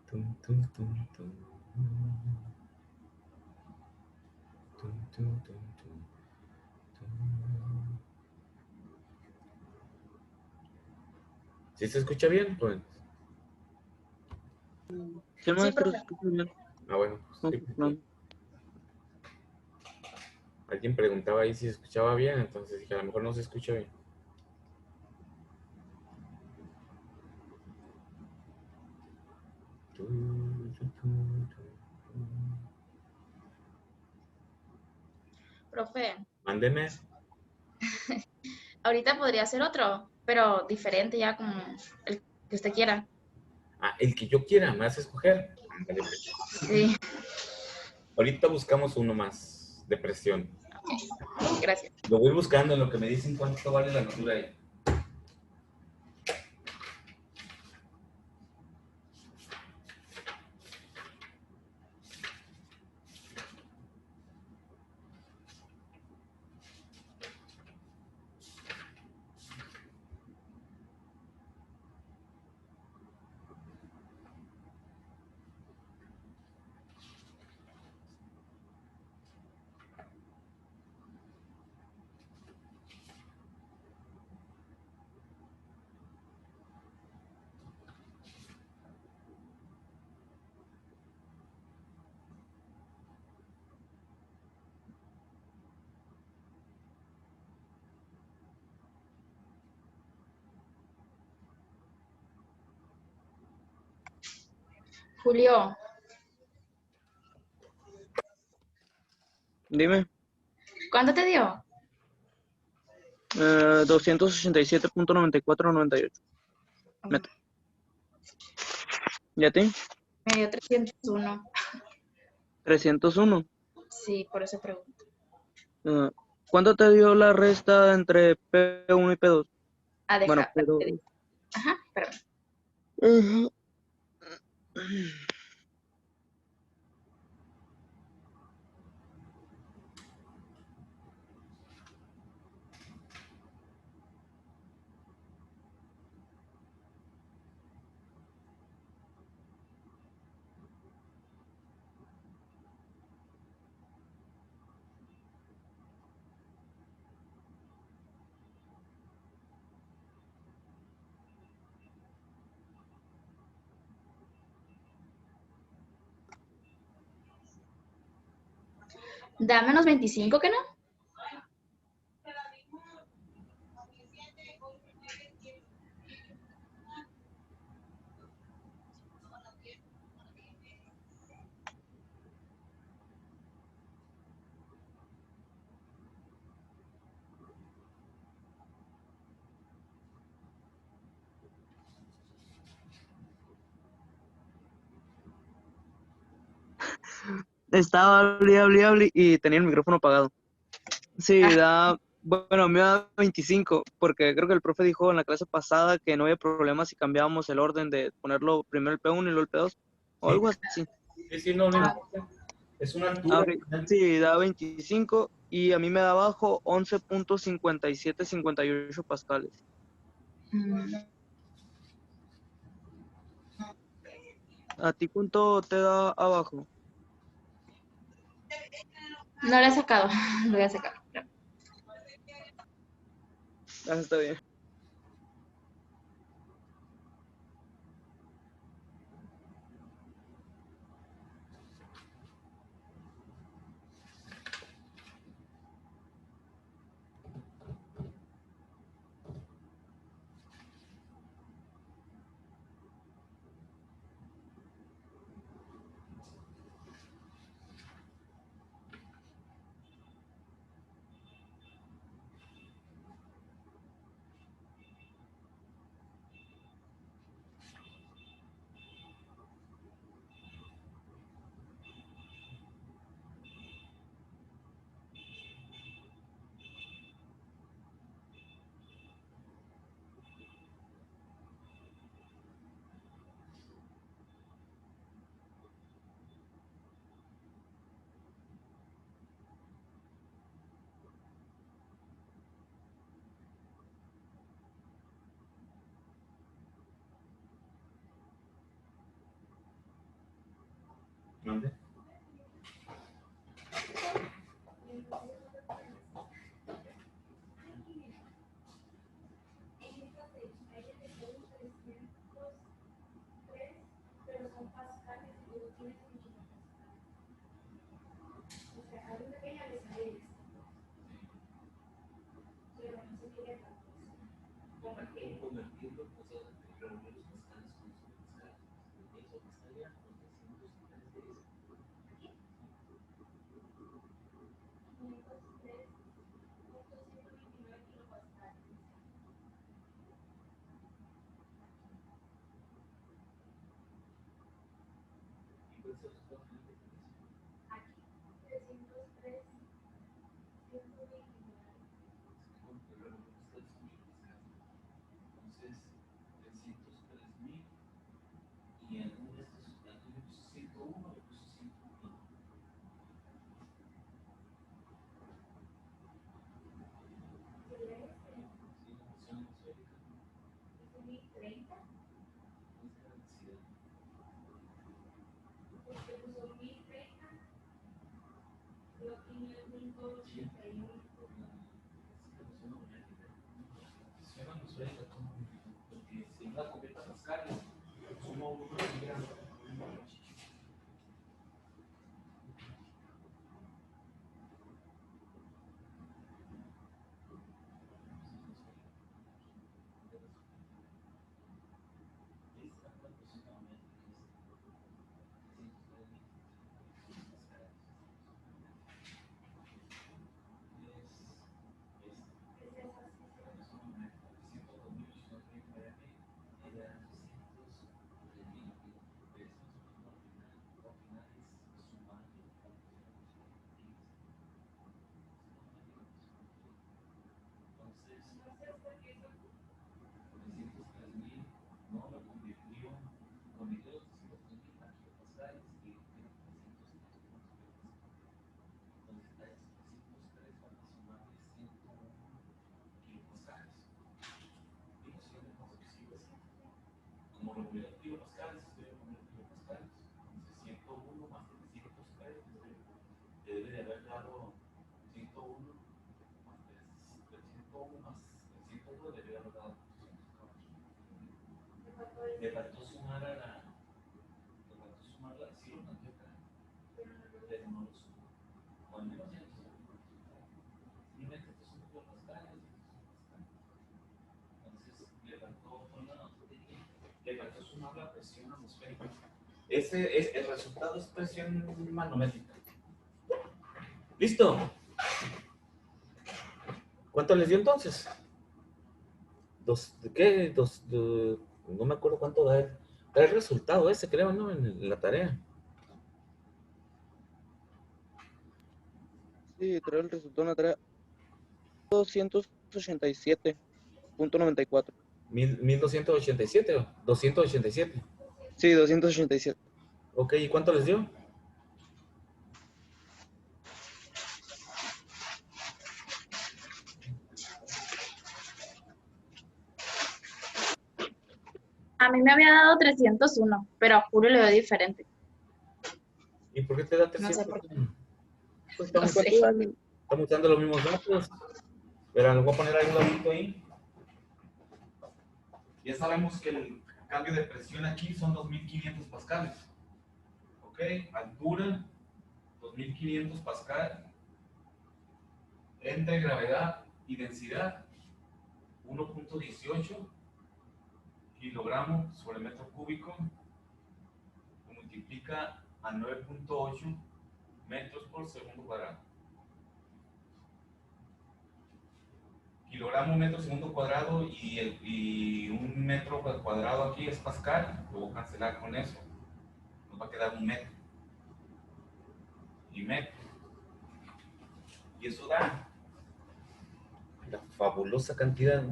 Tum, tum, tum, tum. Tum, tum, tum, tum, tum. ¿Sí se escucha bien, pues? Sí, Sí, maestro, se profe. escucha bien. Ah, bueno, pues, No, sí, no. alguien preguntaba ahí si se escuchaba bien, entonces dije, a lo mejor no se escucha bien. Profe, Mándeme. ahorita podría ser otro, pero diferente ya como el que usted quiera. Ah, el que yo quiera, me hace escoger. Ándale, pues. Sí, Ahorita buscamos uno más de presión. gracias. Lo voy buscando en lo que me dicen cuánto vale la altura ahí. Julio, Dime, ¿cuánto te dio? 287.9498. Meta. ¿Y a ti? Me dio 301. 301. Sí, por eso pregunto. ¿Cuánto te dio la resta entre P1 y P2? Ah, Bueno, deja, te digo. P2. Ajá, espérame. Ujú. Da menos 25, ¿que no? Estaba hable y tenía el micrófono apagado. Sí, Ah, bueno, me da 25, porque creo que el profe dijo en la clase pasada que no había problema si cambiábamos el orden de ponerlo primero el P1 y luego el P2, o Sí, algo así. sí, sí, no, no ah, importa. Es una Ah, altura. ok. Sí, da 25 y a mí me da abajo 11.5758 pascales. mm, ¿A ti cuánto te da abajo? no lo he sacado. Lo voy a sacar. Ah, está bien. ¿Mande? El resultado es presión manométrica. ¿Listo? ¿Cuánto les dio entonces? ¿Qué? No me acuerdo cuánto da el resultado ese, creo, ¿no? En la tarea. Sí, trae el resultado en la tarea 287.94. 1287 o 287. Sí, 287. Ok, ¿y cuánto les dio? A mí me había dado 301, pero a Julio le dio diferente. ¿Y por qué te da No 300? sé por qué. Pues No estamos, sé. estamos usando los mismos datos. Pero lo voy a poner ahí un ladito ahí. Ya sabemos que el cambio de presión aquí son 2500 pascales. ¿Ok? Altura, 2500 pascal. Entre gravedad y densidad, 1.18 kilogramos sobre metro cúbico. Lo multiplica a 9.8 metros por segundo cuadrado. Kilogramo, metro, segundo cuadrado y un metro cuadrado aquí es pascal. Lo voy a cancelar con eso. Nos va a quedar un metro. Y metro. Y eso da la fabulosa cantidad.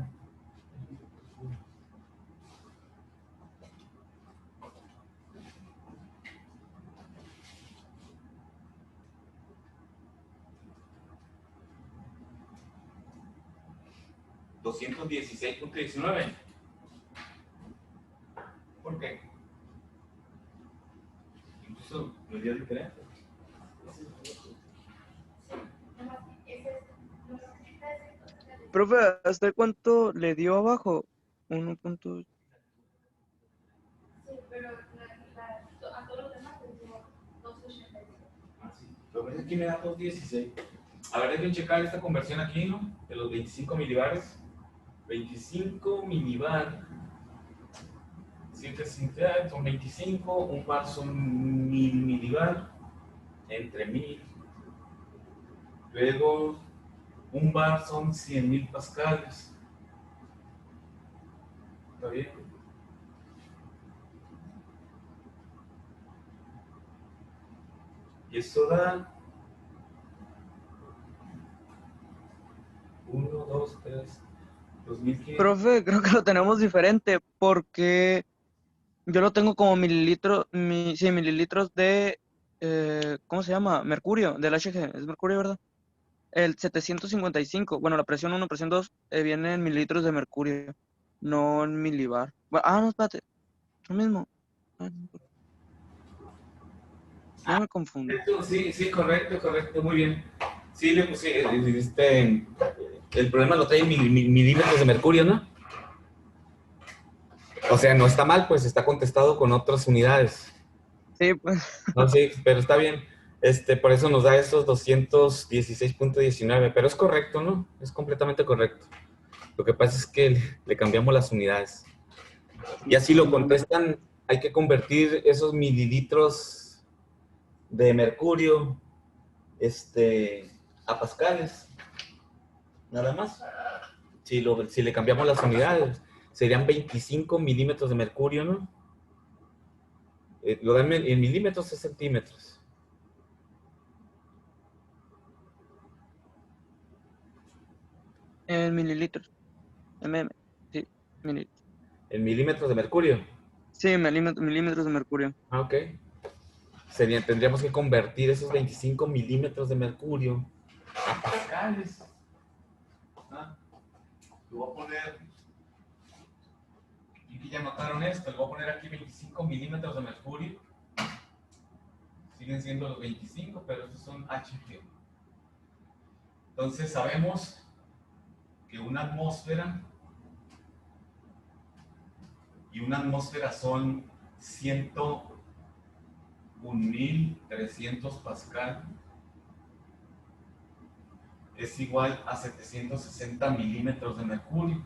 216.19. ¿Por qué? Incluso puso medidas diferentes. Profe, ¿hasta cuánto le dio abajo? 1 punto. Sí, pero a todos los demás les dio 2.85. Ah, sí. Pero ves, aquí me da 2.16. A ver, hay que checar esta conversión aquí, ¿no? De los 25 milibares. 25 milibar. 7 son 25. Un bar son 1000 milibar. Entre 1000. Luego, un bar son 100.000 pascales. ¿Está bien? Y eso da 1, 2, 3, 2500. Profe, creo que lo tenemos diferente porque yo lo tengo como mililitros, sí, mililitros de, ¿cómo se llama? Mercurio, del HG, es mercurio, ¿verdad? El 755, bueno, la presión 1, presión 2, viene en mililitros de mercurio, no en milibar. No, espérate, lo mismo. Ya me confundí. Sí, sí, correcto, correcto, muy bien. Sí, le puse, el problema lo trae en milímetros de mercurio, ¿no? O sea, no está mal, pues está contestado con otras unidades. Sí, pues, No, sí, pero está bien. Por eso nos da esos 216.19, pero es correcto, ¿no? Es completamente correcto. Lo que pasa es que le cambiamos las unidades. Y así lo contestan, hay que convertir esos mililitros de mercurio, a pascales, nada más. Si le cambiamos las unidades, serían 25 milímetros de mercurio, ¿no? Lo dan en milímetros es centímetros. en mililitros, sí, mililitros. En milímetros de mercurio. Sí, milímetros de mercurio. Ah, ok. Tendríamos que convertir esos 25 milímetros de mercurio a pascales. Lo voy a poner, y aquí ya notaron esto, le voy a poner aquí 25 milímetros de mercurio. Siguen siendo los 25, pero estos son HG. Entonces sabemos que una atmósfera son 101.300 pascal, es igual a 760 milímetros de mercurio.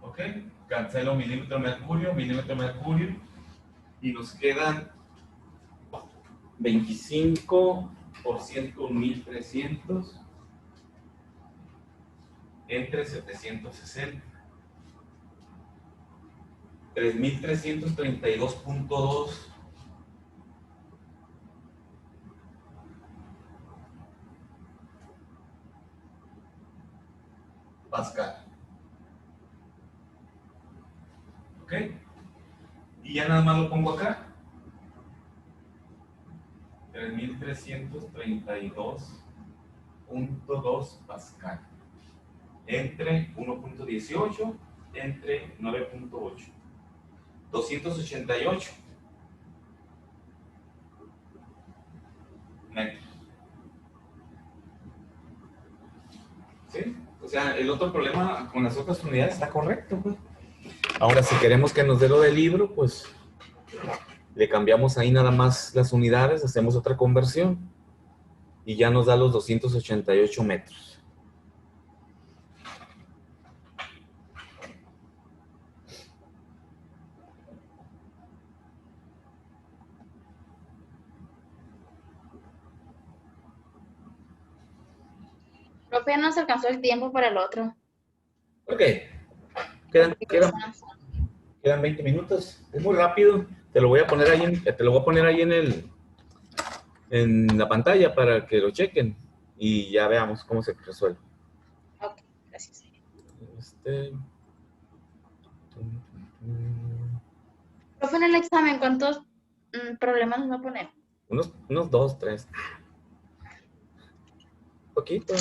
¿Ok? Cancelo milímetro de mercurio, y nos quedan 25 por 101.300 entre 760. 3.332.2 pascal. ¿Ok? Y ya nada más lo pongo acá. 3.332.2 pascal. Entre 1.18 entre 9.8. 288 metros. ¿Sí? O sea, el otro problema con las otras unidades está correcto, pues. Ahora, si queremos que nos dé lo del libro, pues le cambiamos ahí nada más las unidades, hacemos otra conversión y ya nos da los 288 metros. Profe, no se alcanzó el tiempo para el otro. Ok, quedan 20 minutos. Es muy rápido. Te lo voy a poner ahí en la pantalla para que lo chequen y ya veamos cómo se resuelve. Ok, gracias. Profe, en el examen, ¿cuántos problemas nos va a poner? Unos 2, 3. Poquito.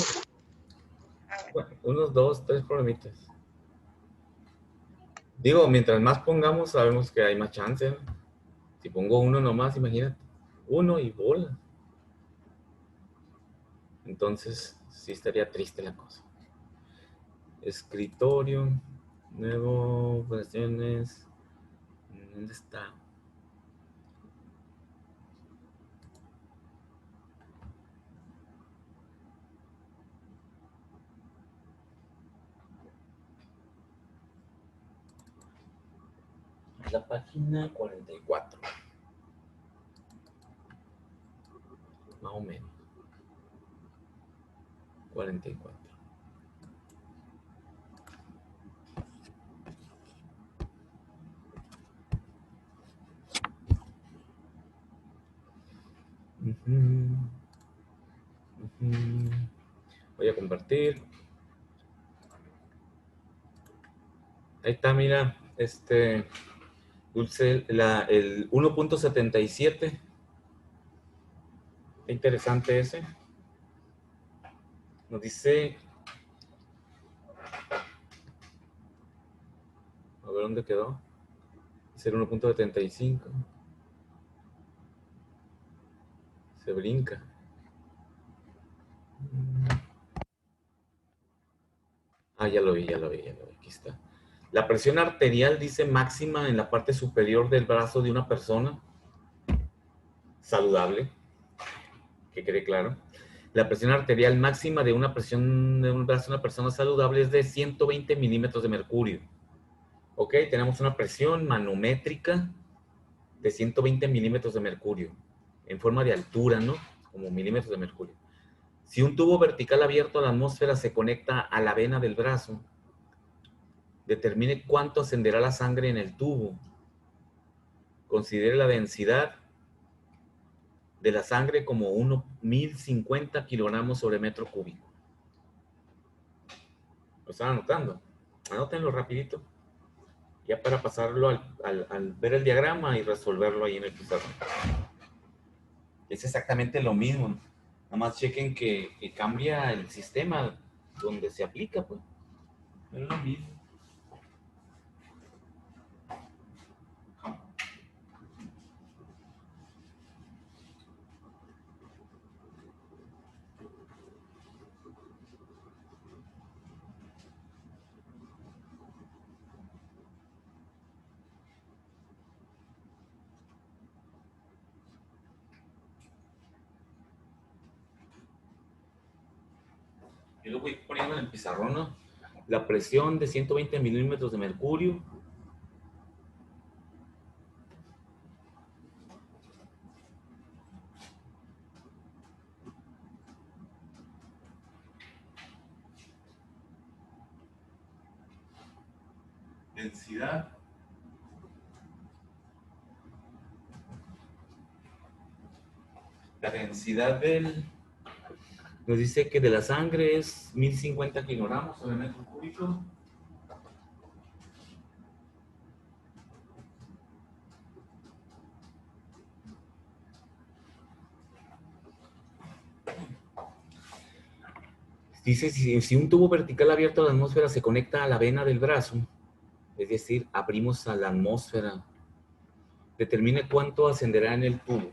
Bueno, unos 2, 3 problemitas. Digo, mientras más pongamos, sabemos que hay más chance, ¿no? Si pongo uno nomás, imagínate. Uno y bola. Entonces, sí estaría triste la cosa. Escritorio. Nuevo, operaciones. ¿Dónde está? La página 44. Más o menos. 44. Ujú, ujú. Voy a compartir. Ahí está, mira, Dulce, el 1.77. Qué interesante ese. Nos dice, a ver dónde quedó. Dice el 1.75. Se brinca. Ah, ya lo vi, ya lo vi, ya lo vi. Aquí está. La presión arterial dice máxima en la parte superior del brazo de una persona saludable, que quede claro. La presión arterial máxima de una presión de un brazo de una persona saludable es de 120 milímetros de mercurio. Ok, tenemos una presión manométrica de 120 milímetros de mercurio, en forma de altura, ¿no? Como milímetros de mercurio. Si un tubo vertical abierto a la atmósfera se conecta a la vena del brazo, determine cuánto ascenderá la sangre en el tubo. Considere la densidad de la sangre como 1050 kilogramos sobre metro cúbico. ¿Lo están anotando? Anótenlo rapidito. Ya para pasarlo al ver el diagrama y resolverlo ahí en el pizarrón. Es exactamente lo mismo. Nada más chequen que cambia el sistema donde se aplica, pues. Es lo mismo. Yo lo voy poniendo en el pizarrón, ¿no? La presión de 120 milímetros de mercurio. Densidad. La densidad nos dice que de la sangre es 1050 kilogramos sobre metro cúbico. Dice, si un tubo vertical abierto a la atmósfera se conecta a la vena del brazo, es decir, abrimos a la atmósfera, determine cuánto ascenderá en el tubo.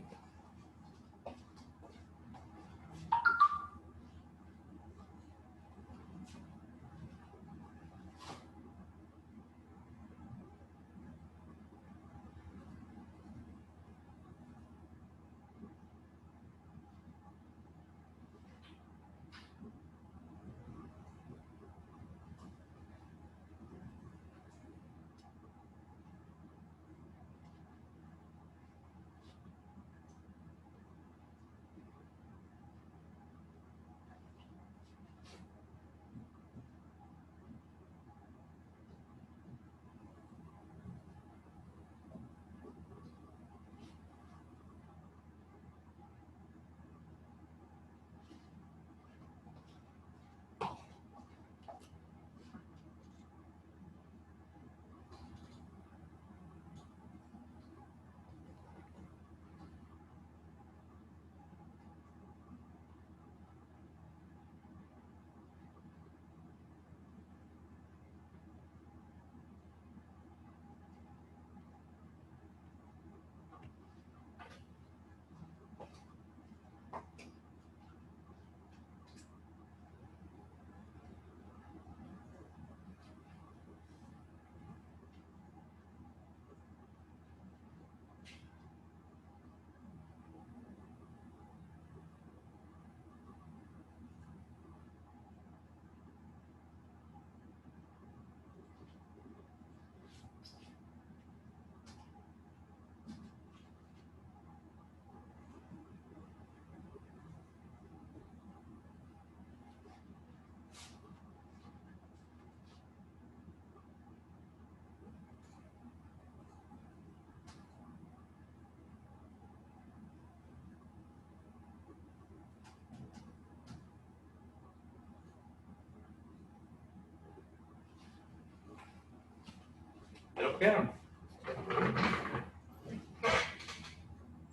¿Ya lo copiaron?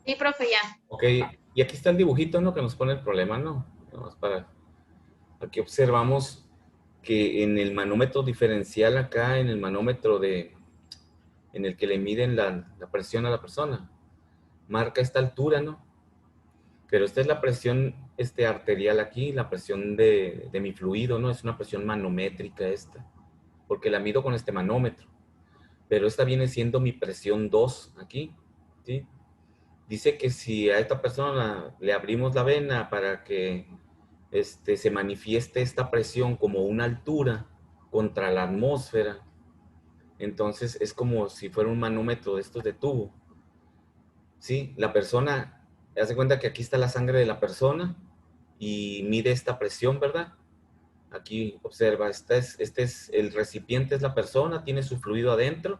Sí, profe, ya. Ok, y aquí está el dibujito, ¿no? Que nos pone el problema, ¿no? Vamos para... Aquí observamos que en el manómetro diferencial acá, en el manómetro en el que le miden la presión a la persona, marca esta altura, ¿no? Pero esta es la presión arterial aquí, la presión de mi fluido, ¿no? Es una presión manométrica esta, porque la mido con este manómetro. Pero esta viene siendo mi presión 2 aquí, ¿sí? Dice que si a esta persona le abrimos la vena para que se manifieste esta presión como una altura contra la atmósfera, entonces es como si fuera un manómetro de estos de tubo, ¿sí? La persona, hace cuenta que aquí está la sangre de la persona y mide esta presión, ¿verdad? Aquí observa, este es el recipiente, es la persona, tiene su fluido adentro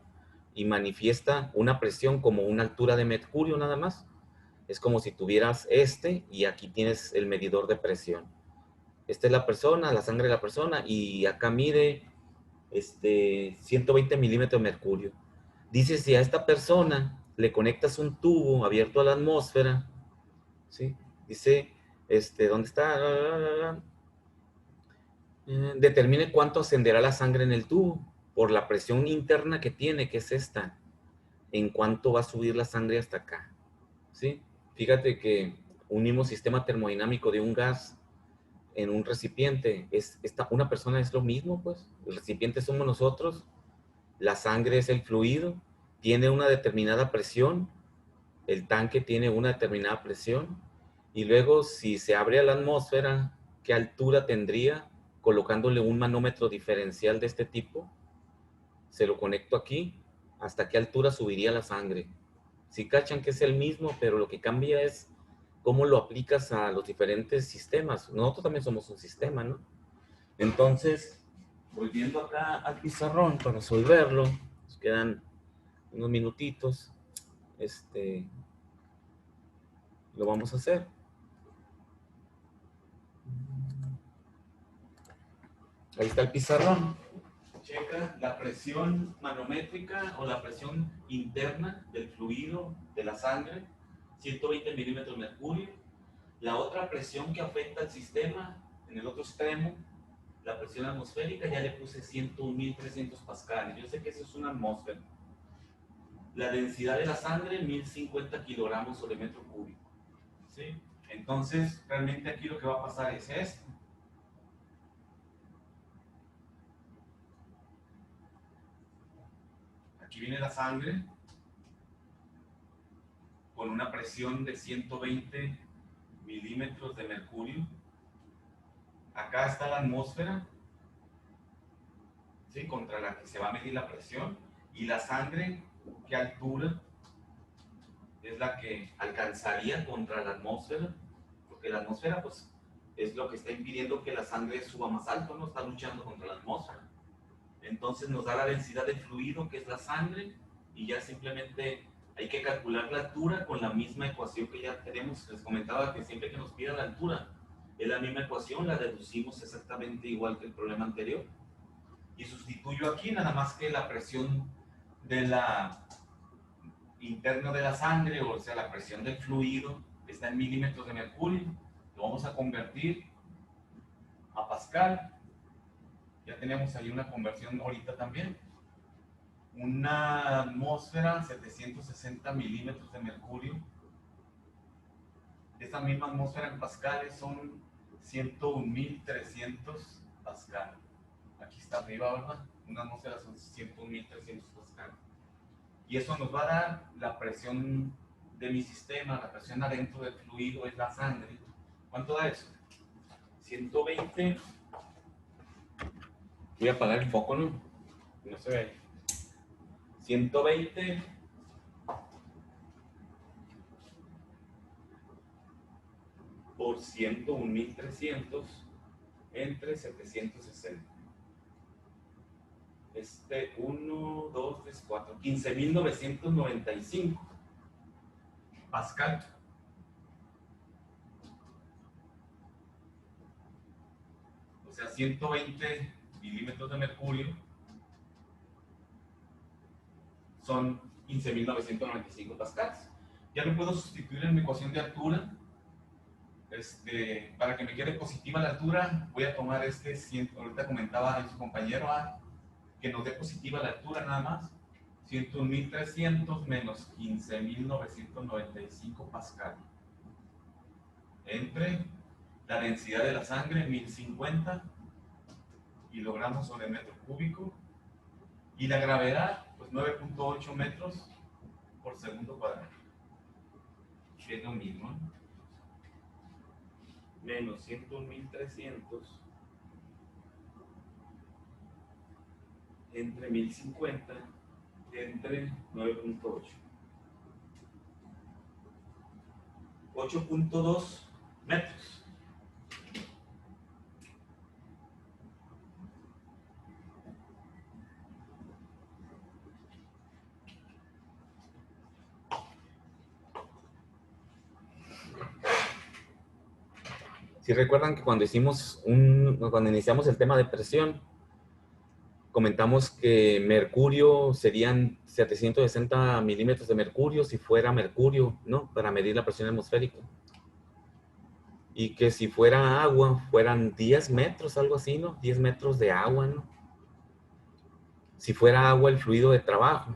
y manifiesta una presión como una altura de mercurio nada más. Es como si tuvieras y aquí tienes el medidor de presión. Esta es la persona, la sangre de la persona y acá mide 120 milímetros de mercurio. Dice, si a esta persona le conectas un tubo abierto a la atmósfera, ¿sí? Dice, ¿dónde está? Determine cuánto ascenderá la sangre en el tubo por la presión interna que tiene, que es esta, en cuánto va a subir la sangre hasta acá, ¿sí? Fíjate que un mismo sistema termodinámico de un gas en un recipiente, una persona es lo mismo, pues, el recipiente somos nosotros, la sangre es el fluido, tiene una determinada presión, el tanque tiene una determinada presión, y luego si se abre a la atmósfera, ¿qué altura tendría? Colocándole un manómetro diferencial de este tipo, se lo conecto aquí, ¿hasta qué altura subiría la sangre? Si cachan que es el mismo, pero lo que cambia es cómo lo aplicas a los diferentes sistemas. Nosotros también somos un sistema, ¿no? Entonces, volviendo acá al pizarrón para resolverlo, nos quedan unos minutitos, lo vamos a hacer. Ahí está el pizarrón. Checa la presión manométrica o la presión interna del fluido de la sangre, 120 milímetros de mercurio. La otra presión que afecta al sistema, en el otro extremo, la presión atmosférica, ya le puse 101.300 pascales. Yo sé que eso es una atmósfera. La densidad de la sangre, 1050 kilogramos sobre metro cúbico. ¿Sí? Entonces, realmente aquí lo que va a pasar es esto. Aquí viene la sangre con una presión de 120 milímetros de mercurio. Acá está la atmósfera, ¿sí? Contra la que se va a medir la presión. Y la sangre, ¿qué altura es la que alcanzaría contra la atmósfera? Porque la atmósfera, pues, es lo que está impidiendo que la sangre suba más alto, ¿no? Está luchando contra la atmósfera. Entonces nos da la densidad de fluido, que es la sangre, y ya simplemente hay que calcular la altura con la misma ecuación que ya tenemos. Les comentaba que siempre que nos pida la altura, es la misma ecuación, la deducimos exactamente igual que el problema anterior. Y sustituyo aquí nada más que la presión de la interna de la sangre, o sea, la presión del fluido, está en milímetros de mercurio. Lo vamos a convertir a Pascal. Ya tenemos ahí una conversión ahorita también. Una atmósfera, 760 milímetros de mercurio. Esta misma atmósfera en pascales son 101.300 pascal. Aquí está arriba, ¿verdad? Una atmósfera son 101.300 pascal. Y eso nos va a dar la presión de mi sistema, la presión adentro del fluido es la sangre. ¿Cuánto da eso? 120. Voy a apagar el foco, ¿no? No se ve. 120 por 101.300 entre 760. 1, 2, 3, 4, 15.995 pascal. O sea, 120 milímetros de mercurio son 15.995 pascales. Ya lo puedo sustituir en mi ecuación de altura. Para que me quede positiva la altura, voy a tomar ahorita comentaba su compañero que nos dé positiva la altura nada más. 101.300 menos 15.995 pascal entre la densidad de la sangre, 1050 kilogramos sobre metro cúbico, y la gravedad, pues 9.8 metros por segundo cuadrado. Es lo mismo, ¿no? Menos 101.300 entre 1050 entre 9.8. 8.2 metros. Si recuerdan que cuando iniciamos el tema de presión, comentamos que mercurio serían 760 milímetros de mercurio si fuera mercurio, ¿no? Para medir la presión atmosférica. Y que si fuera agua, fueran 10 metros, algo así, ¿no? 10 metros de agua, ¿no? Si fuera agua, el fluido de trabajo,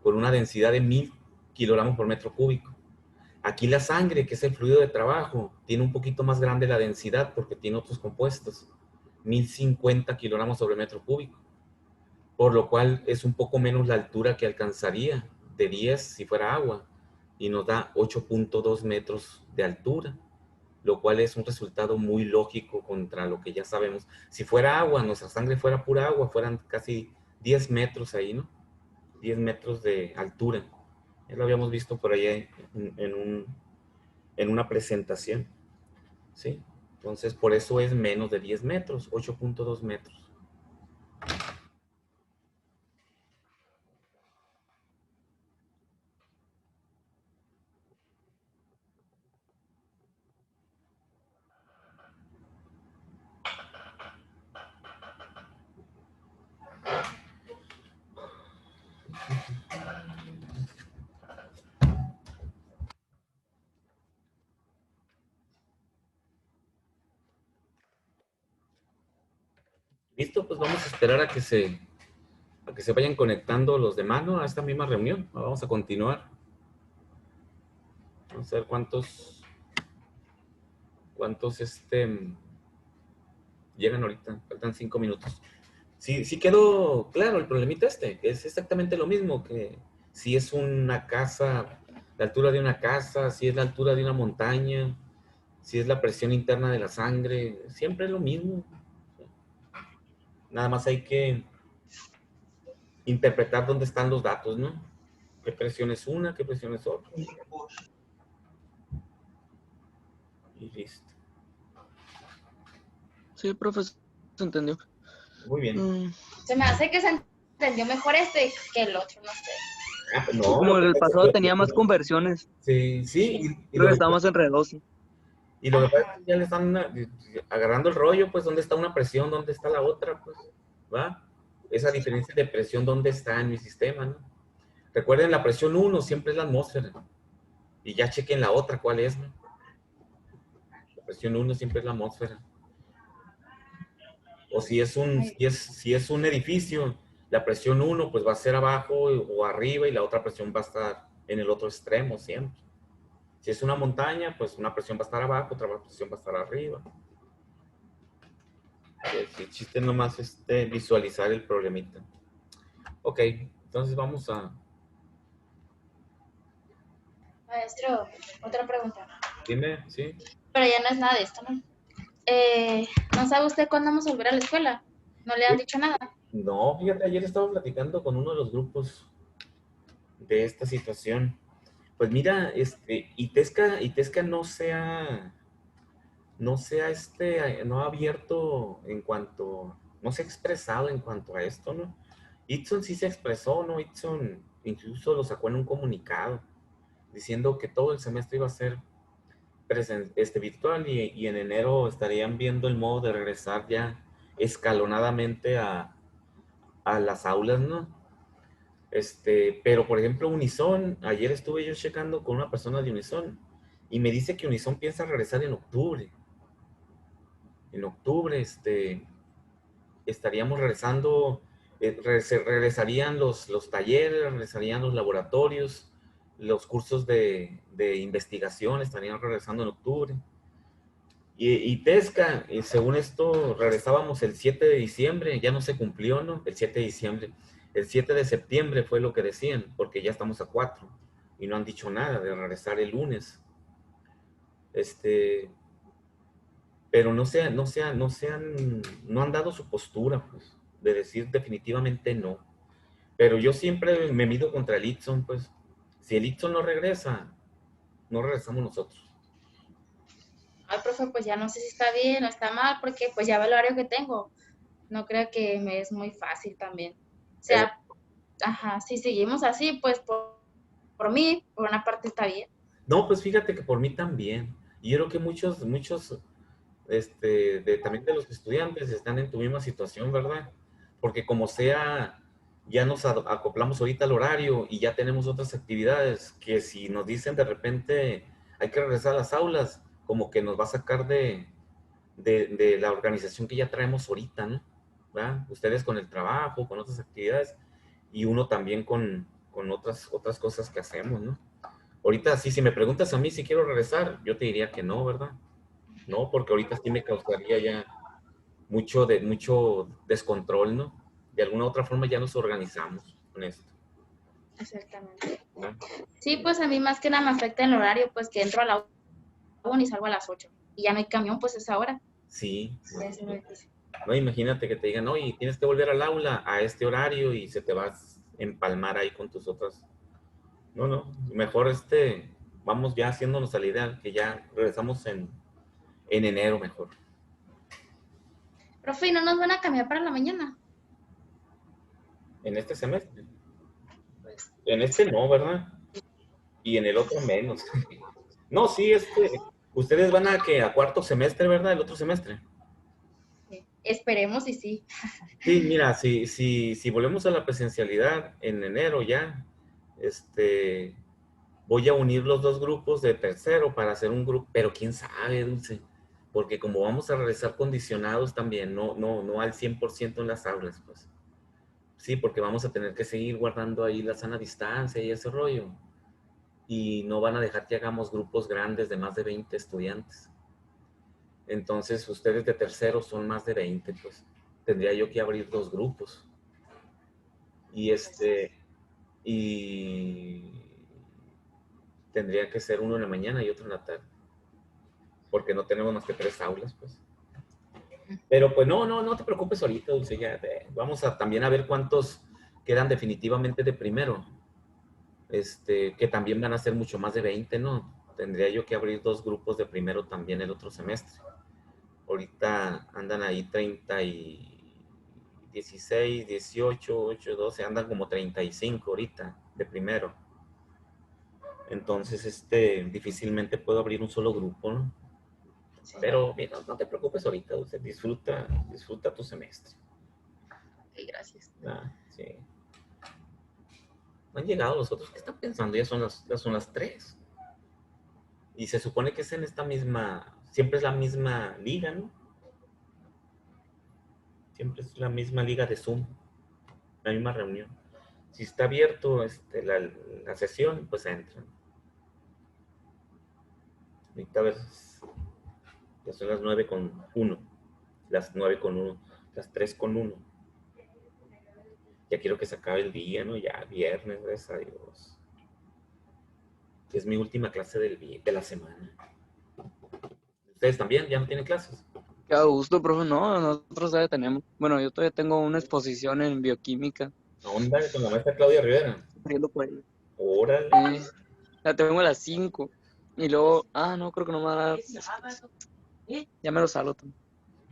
con una densidad de 1000 kilogramos por metro cúbico. Aquí la sangre, que es el fluido de trabajo, tiene un poquito más grande la densidad porque tiene otros compuestos, 1050 kilogramos sobre metro cúbico, por lo cual es un poco menos la altura que alcanzaría de 10 si fuera agua, y nos da 8.2 metros de altura, lo cual es un resultado muy lógico contra lo que ya sabemos. Si fuera agua, nuestra sangre fuera pura agua, fueran casi 10 metros ahí, ¿no? 10 metros de altura. Ya lo habíamos visto por allá en una presentación, ¿sí? Entonces, por eso es menos de 10 metros, 8.2 metros. Listo, pues vamos a esperar a que se vayan conectando los demás, ¿no? A esta misma reunión. Vamos a continuar. Vamos a ver cuántos llegan ahorita. Faltan 5 minutos. Sí quedó claro el problemita que es exactamente lo mismo, que si es una casa, la altura de una casa, si es la altura de una montaña, si es la presión interna de la sangre, siempre es lo mismo. Nada más hay que interpretar dónde están los datos, ¿no? ¿Qué presión es una, qué presión es otra? Y listo. Sí, profesor, se entendió. Muy bien. Se me hace que se entendió mejor este que el otro, no sé. No, Como el pasado tenía más conversiones, Sí, y creo que está más enredoso. y lo que pasa es que ya le están agarrando el rollo, pues, ¿dónde está una presión? ¿Dónde está la otra? Pues, ¿va? Esa diferencia de presión, ¿dónde está en mi sistema, no? Recuerden, la presión 1 siempre es la atmósfera. Y ya chequen la otra, ¿cuál es, no? La presión 1 siempre es la atmósfera. O si es un edificio, la presión 1 pues va a ser abajo o arriba y la otra presión va a estar en el otro extremo siempre. Si es una montaña, pues una presión va a estar abajo, otra presión va a estar arriba. El chiste es nomás visualizar el problemita. Ok, entonces vamos a... Maestro, otra pregunta. Dime, ¿sí? Pero ya no es nada de esto, ¿no? ¿No sabe usted cuándo vamos a volver a la escuela? ¿No le han dicho nada? No, fíjate, ayer estaba platicando con uno de los grupos de esta situación. Pues mira, Itesca no ha abierto no se ha expresado en cuanto a esto, ¿no? Itson sí se expresó, ¿no? Itson incluso lo sacó en un comunicado diciendo que todo el semestre iba a ser virtual y en enero estarían viendo el modo de regresar ya escalonadamente a las aulas, ¿no? Pero por ejemplo, Unison, ayer estuve yo checando con una persona de Unison y me dice que Unison piensa regresar en octubre. En octubre, estaríamos regresando, regresarían los talleres, regresarían los laboratorios, los cursos de investigación estarían regresando en octubre. Y Tesca, según esto, regresábamos el 7 de diciembre, ya no se cumplió, ¿no? El 7 de diciembre. El 7 de septiembre fue lo que decían, porque ya estamos a 4 y no han dicho nada de regresar el lunes. Pero no han dado su postura, pues, de decir definitivamente no. Pero yo siempre me mido contra el Itson, pues. Si el Itson no regresa, no regresamos nosotros. Ay, profe, pues ya no sé si está bien o está mal, porque pues ya ve el horario que tengo. No creo que me es muy fácil también. O sea, ajá, si seguimos así, pues por mí, por una parte está bien. No, pues fíjate que por mí también. Y yo creo que muchos, también de los estudiantes están en tu misma situación, ¿verdad? Porque como sea, ya nos acoplamos ahorita al horario y ya tenemos otras actividades que si nos dicen de repente hay que regresar a las aulas, como que nos va a sacar de la organización que ya traemos ahorita, ¿no? ¿Verdad? Ustedes con el trabajo, con otras actividades y uno también con otras cosas que hacemos, ¿no? Ahorita sí, si me preguntas a mí si quiero regresar, yo te diría que no, ¿verdad? No, porque ahorita sí me causaría ya mucho descontrol, ¿no? De alguna otra forma ya nos organizamos con esto. Exactamente. ¿Verdad? Sí, pues a mí más que nada me afecta el horario, pues que entro a la 1 y salgo a las 8. Y ya no hay camión, pues esa hora. Sí. Es muy difícil. No, imagínate que te digan, oye, tienes que volver al aula a este horario y se te va a empalmar ahí con tus otras. No, mejor vamos ya haciéndonos a la idea que ya regresamos en enero mejor. Profe, ¿y no nos van a cambiar para la mañana? En este semestre. Pues, En este no, ¿verdad? Y en el otro menos. No, sí, ustedes van a cuarto semestre, ¿verdad? El otro semestre. esperemos y sí. Sí, mira, si volvemos a la presencialidad en enero ya, voy a unir los dos grupos de tercero para hacer un grupo, pero quién sabe, Dulce, porque como vamos a regresar condicionados también, no al 100% en las aulas, pues. Sí, porque vamos a tener que seguir guardando ahí la sana distancia y ese rollo. Y no van a dejar que hagamos grupos grandes de más de 20 estudiantes. Entonces, ustedes de tercero son más de 20, pues tendría yo que abrir dos grupos. Y y tendría que ser uno en la mañana y otro en la tarde. Porque no tenemos más que 3 aulas, pues. Pero pues no te preocupes ahorita, Dulce, ya vamos a también a ver cuántos quedan definitivamente de primero. Que también van a ser mucho más de 20, ¿no? Tendría yo que abrir dos grupos de primero también el otro semestre. Ahorita andan ahí 30 y 16, 18, 8, 12, andan como 35 ahorita de primero. Entonces, difícilmente puedo abrir un solo grupo, ¿no? Sí. Pero mira, no te preocupes ahorita, Dulce, disfruta tu semestre. Ok, gracias. Ah, sí. No han llegado los otros. ¿Qué están pensando? Ya son las 3. Y se supone que es en esta misma, siempre es la misma liga, ¿no? Siempre es la misma liga de Zoom, la misma reunión. Si está abierto la sesión, pues entran. Ahorita a ver, ya son las 9:01, las 9:01, las 3:01. Ya quiero que se acabe el día, ¿no? Ya viernes, gracias a Dios. Es mi última clase de la semana. ¿Ustedes también ya no tienen clases? Qué a gusto, profe. No, nosotros todavía tenemos. Bueno, yo todavía tengo una exposición en bioquímica. ¿A onda con la maestra Claudia Rivera? Sufriendo por ella. Órale. La tengo a las 5. Y luego, no, creo que no me va a dar. Ya me lo salgo también.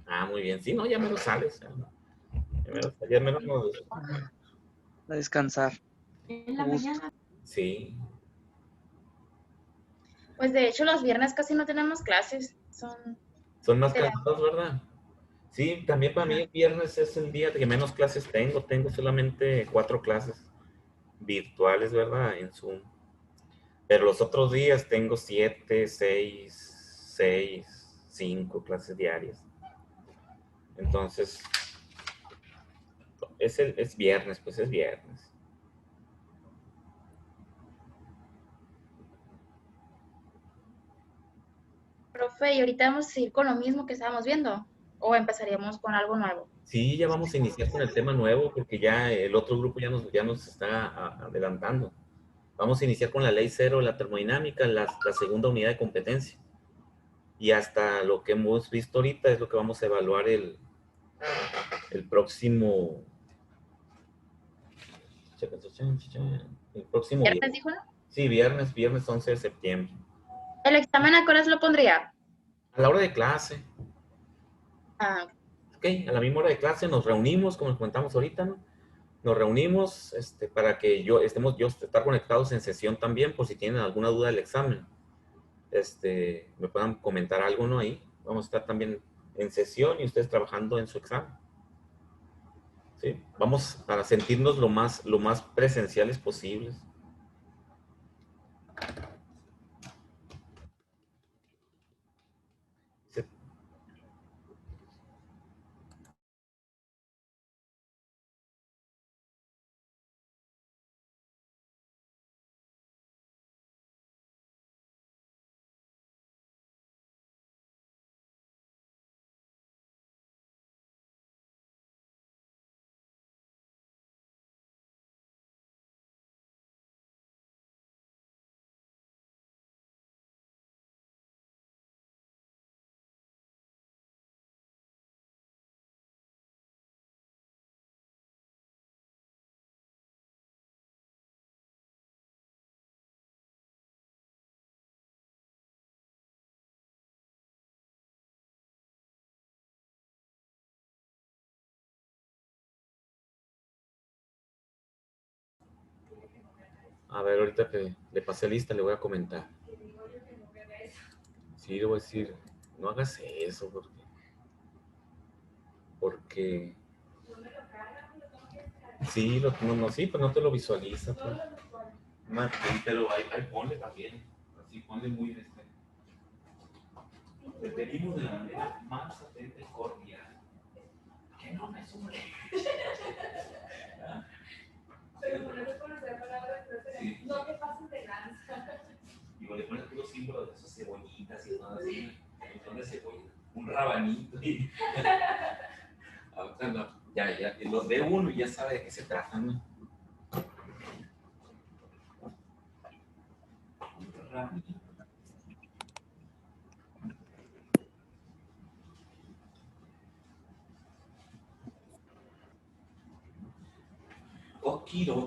Ah, muy bien. Sí, no, ya me lo sales. Ya me lo A descansar. En la Gusto. mañana. Sí. Pues de hecho los viernes casi no tenemos clases. Son más Te la- cansados, ¿verdad? Sí, también para mí el viernes es el día que menos clases tengo. Tengo solamente 4 clases. virtuales, ¿verdad? En Zoom. Pero los otros días tengo 7, 6, 5 clases diarias. Entonces, es viernes, pues es viernes. Profe, y ahorita vamos a seguir con lo mismo que estábamos viendo, o empezaríamos con algo nuevo. Sí, ya vamos a iniciar con el tema nuevo porque ya el otro grupo ya nos está adelantando. Vamos a iniciar con la ley cero de la termodinámica, la segunda unidad de competencia. Y hasta lo que hemos visto ahorita es lo que vamos a evaluar el próximo... El próximo ¿Viernes viernes. dijo, no? Sí, viernes 11 de septiembre. ¿El examen a qué horas lo pondría? A la hora de clase. Ah, Ok, a la misma hora de clase nos reunimos, como comentamos ahorita, ¿no? Nos reunimos para que yo estar conectados en sesión también, por si tienen alguna duda del examen. Me puedan comentar algo, ¿no? Ahí. Vamos a estar también en sesión y ustedes trabajando en su examen. ¿Sí? Vamos para sentirnos lo más presenciales posibles. Sí. A ver, ahorita que le pasé lista, le voy a comentar. Sí, le voy a decir, no hagas eso, porque sí, sí, pues no te lo visualiza, pues. Pero ahí ponle también, así ponle muy te pedimos de la manera más atenta y cordial. Que no me sube. Pero con eso conocer palabras, sí. No te pases de lanza. Y le pones puros símbolos de esas cebollitas y todo así. Un montón de cebolla. Un rabanito. Y... no, ya, los ve uno y ya sabe de qué se trata, ¿no? Un rabanito. Okidoki.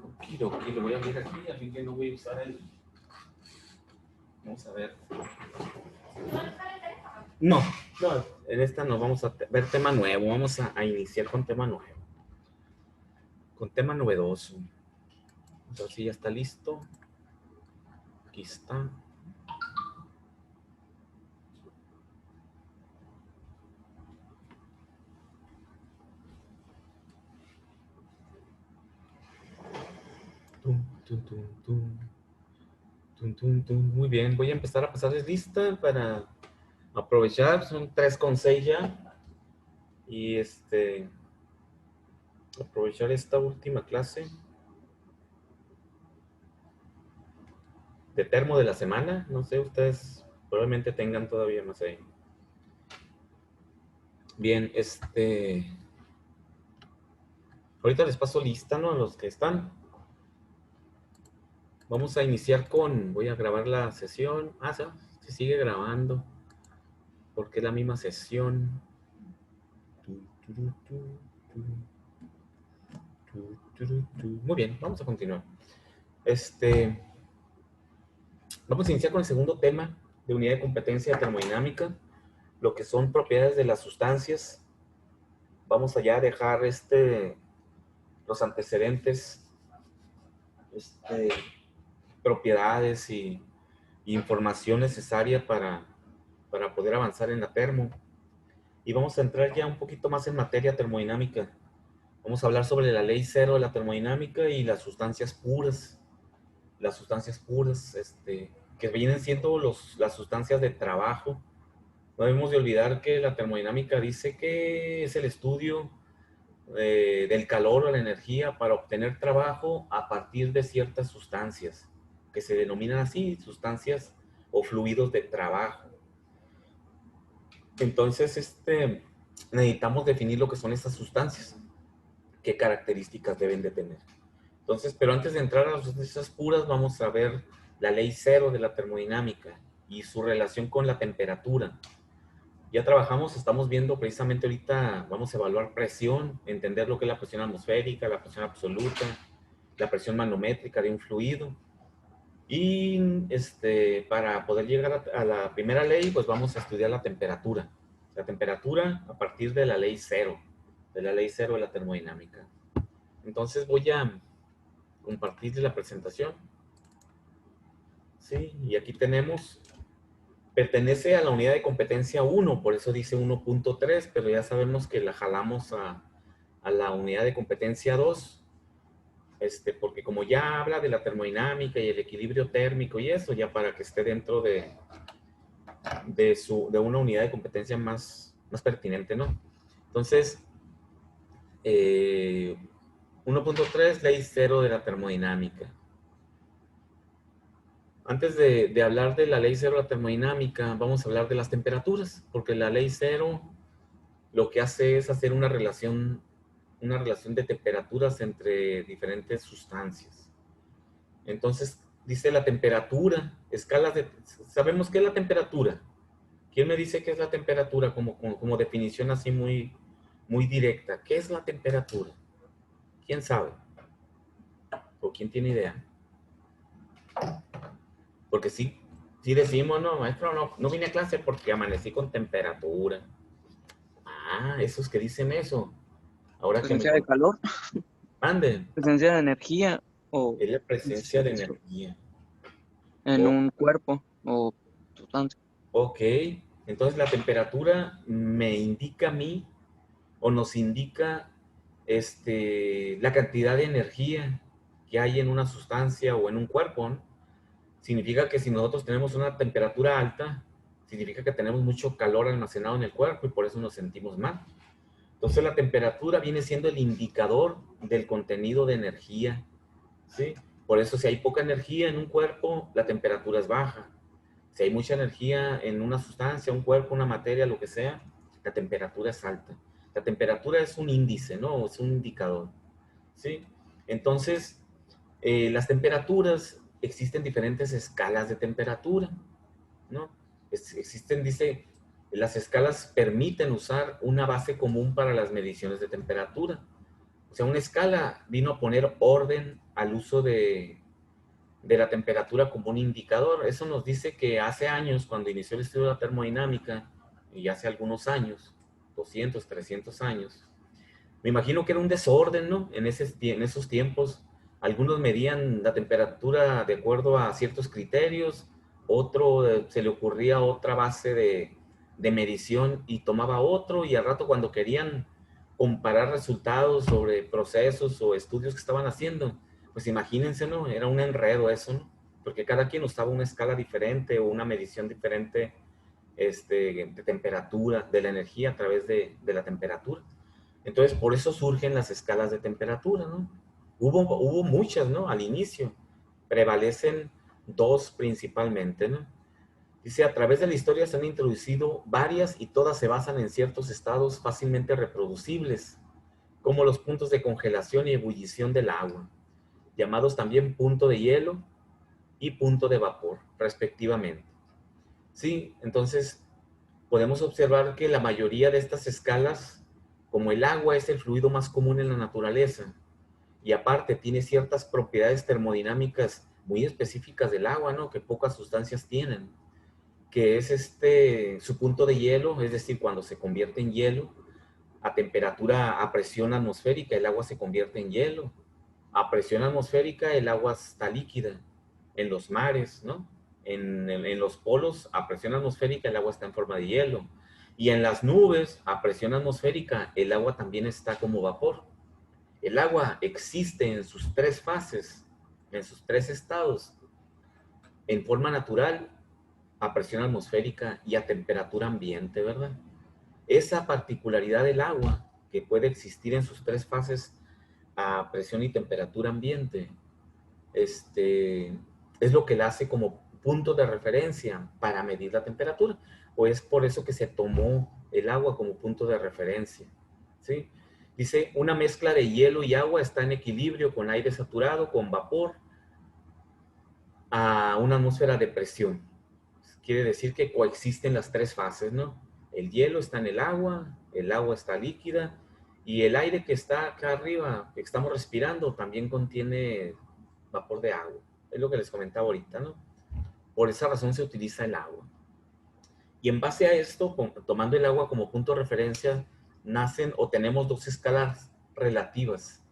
Okidoki, lo voy a abrir aquí, así que no voy a usar el... Vamos a ver. No, en esta no vamos a ver tema nuevo, vamos a iniciar con tema nuevo. Con tema novedoso. Entonces, si ya está listo. Aquí está. Muy bien, voy a empezar a pasarles lista para aprovechar. Son 3:06 ya. Y aprovechar esta última clase de termo de la semana. No sé, ustedes probablemente tengan todavía más ahí. Bien, ahorita les paso lista, ¿no? A los que están. Vamos a iniciar voy a grabar la sesión. Se sigue grabando porque es la misma sesión. Muy bien, vamos a continuar. Vamos a iniciar con el segundo tema de unidad de competencia termodinámica, lo que son propiedades de las sustancias. Vamos allá a dejar los antecedentes, propiedades y información necesaria para poder avanzar en la termo. Y vamos a entrar ya un poquito más en materia termodinámica. Vamos a hablar sobre la ley cero de la termodinámica y las sustancias puras. Las sustancias puras, que vienen siendo las sustancias de trabajo. No debemos de olvidar que la termodinámica dice que es el estudio del calor o la energía para obtener trabajo a partir de ciertas sustancias, que se denominan así, sustancias o fluidos de trabajo. Entonces, necesitamos definir lo que son estas sustancias, qué características deben de tener. Entonces, pero antes de entrar a las sustancias puras, vamos a ver la ley cero de la termodinámica y su relación con la temperatura. Ya trabajamos, estamos viendo precisamente ahorita, vamos a evaluar presión, entender lo que es la presión atmosférica, la presión absoluta, la presión manométrica de un fluido. Y para poder llegar a la primera ley, pues vamos a estudiar la temperatura. La temperatura a partir de la ley cero, de la termodinámica. Entonces voy a compartir la presentación. Sí, y aquí tenemos, pertenece a la unidad de competencia 1, por eso dice 1.3, pero ya sabemos que la jalamos a la unidad de competencia 2, porque como ya habla de la termodinámica y el equilibrio térmico y eso, ya para que esté dentro de una unidad de competencia más pertinente, ¿no? Entonces, 1.3, ley cero de la termodinámica. Antes de hablar de la ley cero de la termodinámica, vamos a hablar de las temperaturas, porque la ley cero lo que hace es hacer una relación de temperaturas entre diferentes sustancias. Entonces, dice la temperatura, escalas de... ¿Sabemos qué es la temperatura? ¿Quién me dice qué es la temperatura como definición así muy directa? ¿Qué es la temperatura? ¿Quién sabe? ¿O quién tiene idea? Porque sí decimos, no, maestro, no vine a clase porque amanecí con temperatura. Ah, esos que dicen eso. Ahora que Presencia de calor, manden, presencia de energía o es la presencia de energía. en un cuerpo o sustancia. Ok, entonces la temperatura me indica a mí o nos indica la cantidad de energía que hay en una sustancia o en un cuerpo, ¿no? Significa que si nosotros tenemos una temperatura alta, significa que tenemos mucho calor almacenado en el cuerpo y por eso nos sentimos mal. Entonces la temperatura viene siendo el indicador del contenido de energía, ¿sí? Por eso si hay poca energía en un cuerpo, la temperatura es baja. Si hay mucha energía en una sustancia, un cuerpo, una materia, lo que sea, la temperatura es alta. La temperatura es un índice, ¿no? Es un indicador, ¿sí? Entonces, las temperaturas, existen diferentes escalas de temperatura, ¿no? Existen, dice, las escalas permiten usar una base común para las mediciones de temperatura. O sea, una escala vino a poner orden al uso de la temperatura como un indicador. Eso nos dice que hace años, cuando inició el estudio de la termodinámica, y hace algunos años, 200, 300 años, me imagino que era un desorden, ¿no? En esos tiempos, algunos medían la temperatura de acuerdo a ciertos criterios, otro se le ocurría otra base de medición y tomaba otro, y al rato cuando querían comparar resultados sobre procesos o estudios que estaban haciendo, pues imagínense, ¿no? Era un enredo eso, ¿no? Porque cada quien usaba una escala diferente o una medición diferente de temperatura, de la energía a través de la temperatura. Entonces, por eso surgen las escalas de temperatura, ¿no? Hubo muchas, ¿no? Al inicio. Prevalecen dos principalmente, ¿no? Dice, a través de la historia se han introducido varias y todas se basan en ciertos estados fácilmente reproducibles, como los puntos de congelación y ebullición del agua, llamados también punto de hielo y punto de vapor, respectivamente. Sí, entonces podemos observar que la mayoría de estas escalas, como el agua es el fluido más común en la naturaleza, y aparte tiene ciertas propiedades termodinámicas muy específicas del agua, ¿no? Que pocas sustancias tienen, que es su punto de hielo, es decir, cuando se convierte en hielo, a temperatura, a presión atmosférica, el agua se convierte en hielo. A presión atmosférica, el agua está líquida. En los mares, ¿no? En los polos, a presión atmosférica, el agua está en forma de hielo. Y en las nubes, a presión atmosférica, el agua también está como vapor. El agua existe en sus tres fases, en sus tres estados, en forma natural, a presión atmosférica y a temperatura ambiente, ¿verdad? Esa particularidad del agua, que puede existir en sus tres fases a presión y temperatura ambiente, es lo que la hace como punto de referencia para medir la temperatura. O es por eso que se tomó el agua como punto de referencia, ¿sí? Dice, una mezcla de hielo y agua está en equilibrio con aire saturado, con vapor, a una atmósfera de presión. Quiere decir que coexisten las tres fases, ¿no? El hielo está en el agua está líquida, y el aire que está acá arriba, que estamos respirando, también contiene vapor de agua. Es lo que les comentaba ahorita, ¿no? Por esa razón se utiliza el agua. Y en base a esto, tomando el agua como punto de referencia, nacen o tenemos dos escalas relativas.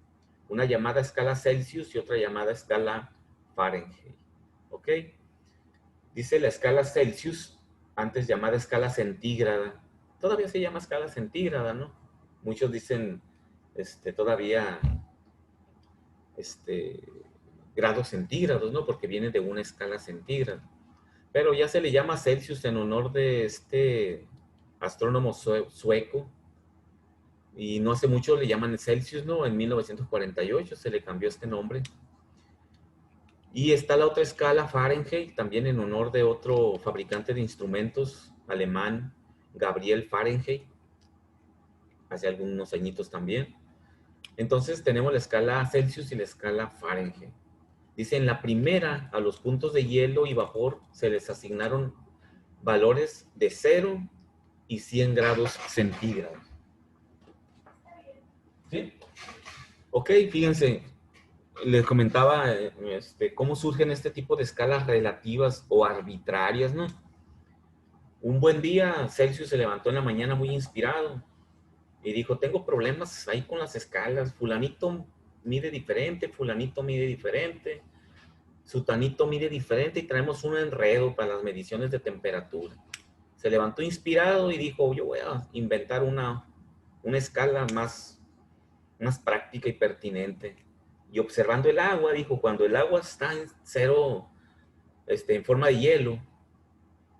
Una llamada escala Celsius y otra llamada escala Fahrenheit. ¿Ok? Dice la escala Celsius, antes llamada escala centígrada. Todavía se llama escala centígrada, ¿no? Muchos dicen todavía grados centígrados, ¿no? Porque viene de una escala centígrada. Pero ya se le llama Celsius en honor de este astrónomo sueco. Y no hace mucho le llaman Celsius, ¿no? En 1948 se le cambió este nombre. Y está la otra escala Fahrenheit, también en honor de otro fabricante de instrumentos alemán, Gabriel Fahrenheit, hace algunos añitos también. Entonces tenemos la escala Celsius y la escala Fahrenheit. Dice, en la primera, a los puntos de hielo y vapor se les asignaron valores de 0 y 100 grados centígrados. ¿Sí? Ok, fíjense, les comentaba cómo surgen este tipo de escalas relativas o arbitrarias, ¿no? Un buen día, Celsius se levantó en la mañana muy inspirado y dijo, tengo problemas ahí con las escalas, fulanito mide diferente, fulanito mide diferente, sutanito mide diferente y traemos un enredo para las mediciones de temperatura. Se levantó inspirado y dijo, yo voy a inventar una escala más práctica y pertinente. Y observando el agua, dijo, cuando el agua está en cero, en forma de hielo,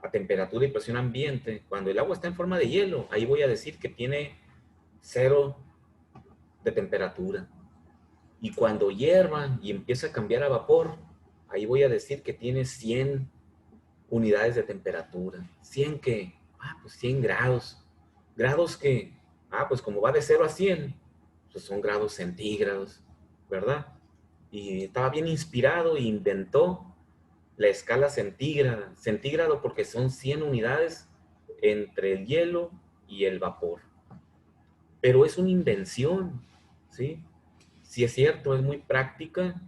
a temperatura y presión ambiente, cuando el agua está en forma de hielo, ahí voy a decir que tiene 0 de temperatura. Y cuando hierva y empieza a cambiar a vapor, ahí voy a decir que tiene 100 unidades de temperatura. 100 que, pues 100 grados. Grados que, pues como va de 0 a 100, pues son grados centígrados, ¿verdad? Y estaba bien inspirado e inventó la escala centígrada. Centígrado porque son 100 unidades entre el hielo y el vapor. Pero es una invención, ¿sí? Sí es cierto, es muy práctica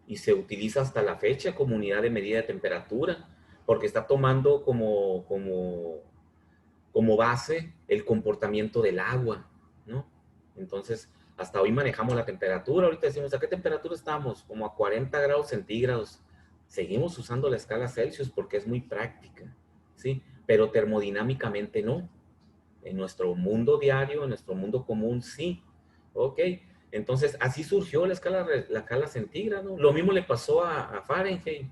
y se utiliza hasta la fecha como unidad de medida de temperatura, porque está tomando como base el comportamiento del agua, ¿no? Entonces, hasta hoy manejamos la temperatura. Ahorita decimos, ¿a qué temperatura estamos? Como a 40 grados centígrados. Seguimos usando la escala Celsius porque es muy práctica, ¿sí? Pero termodinámicamente no. En nuestro mundo diario, en nuestro mundo común, sí. Ok. Entonces, así surgió la escala centígrada, ¿no? Lo mismo le pasó a Fahrenheit.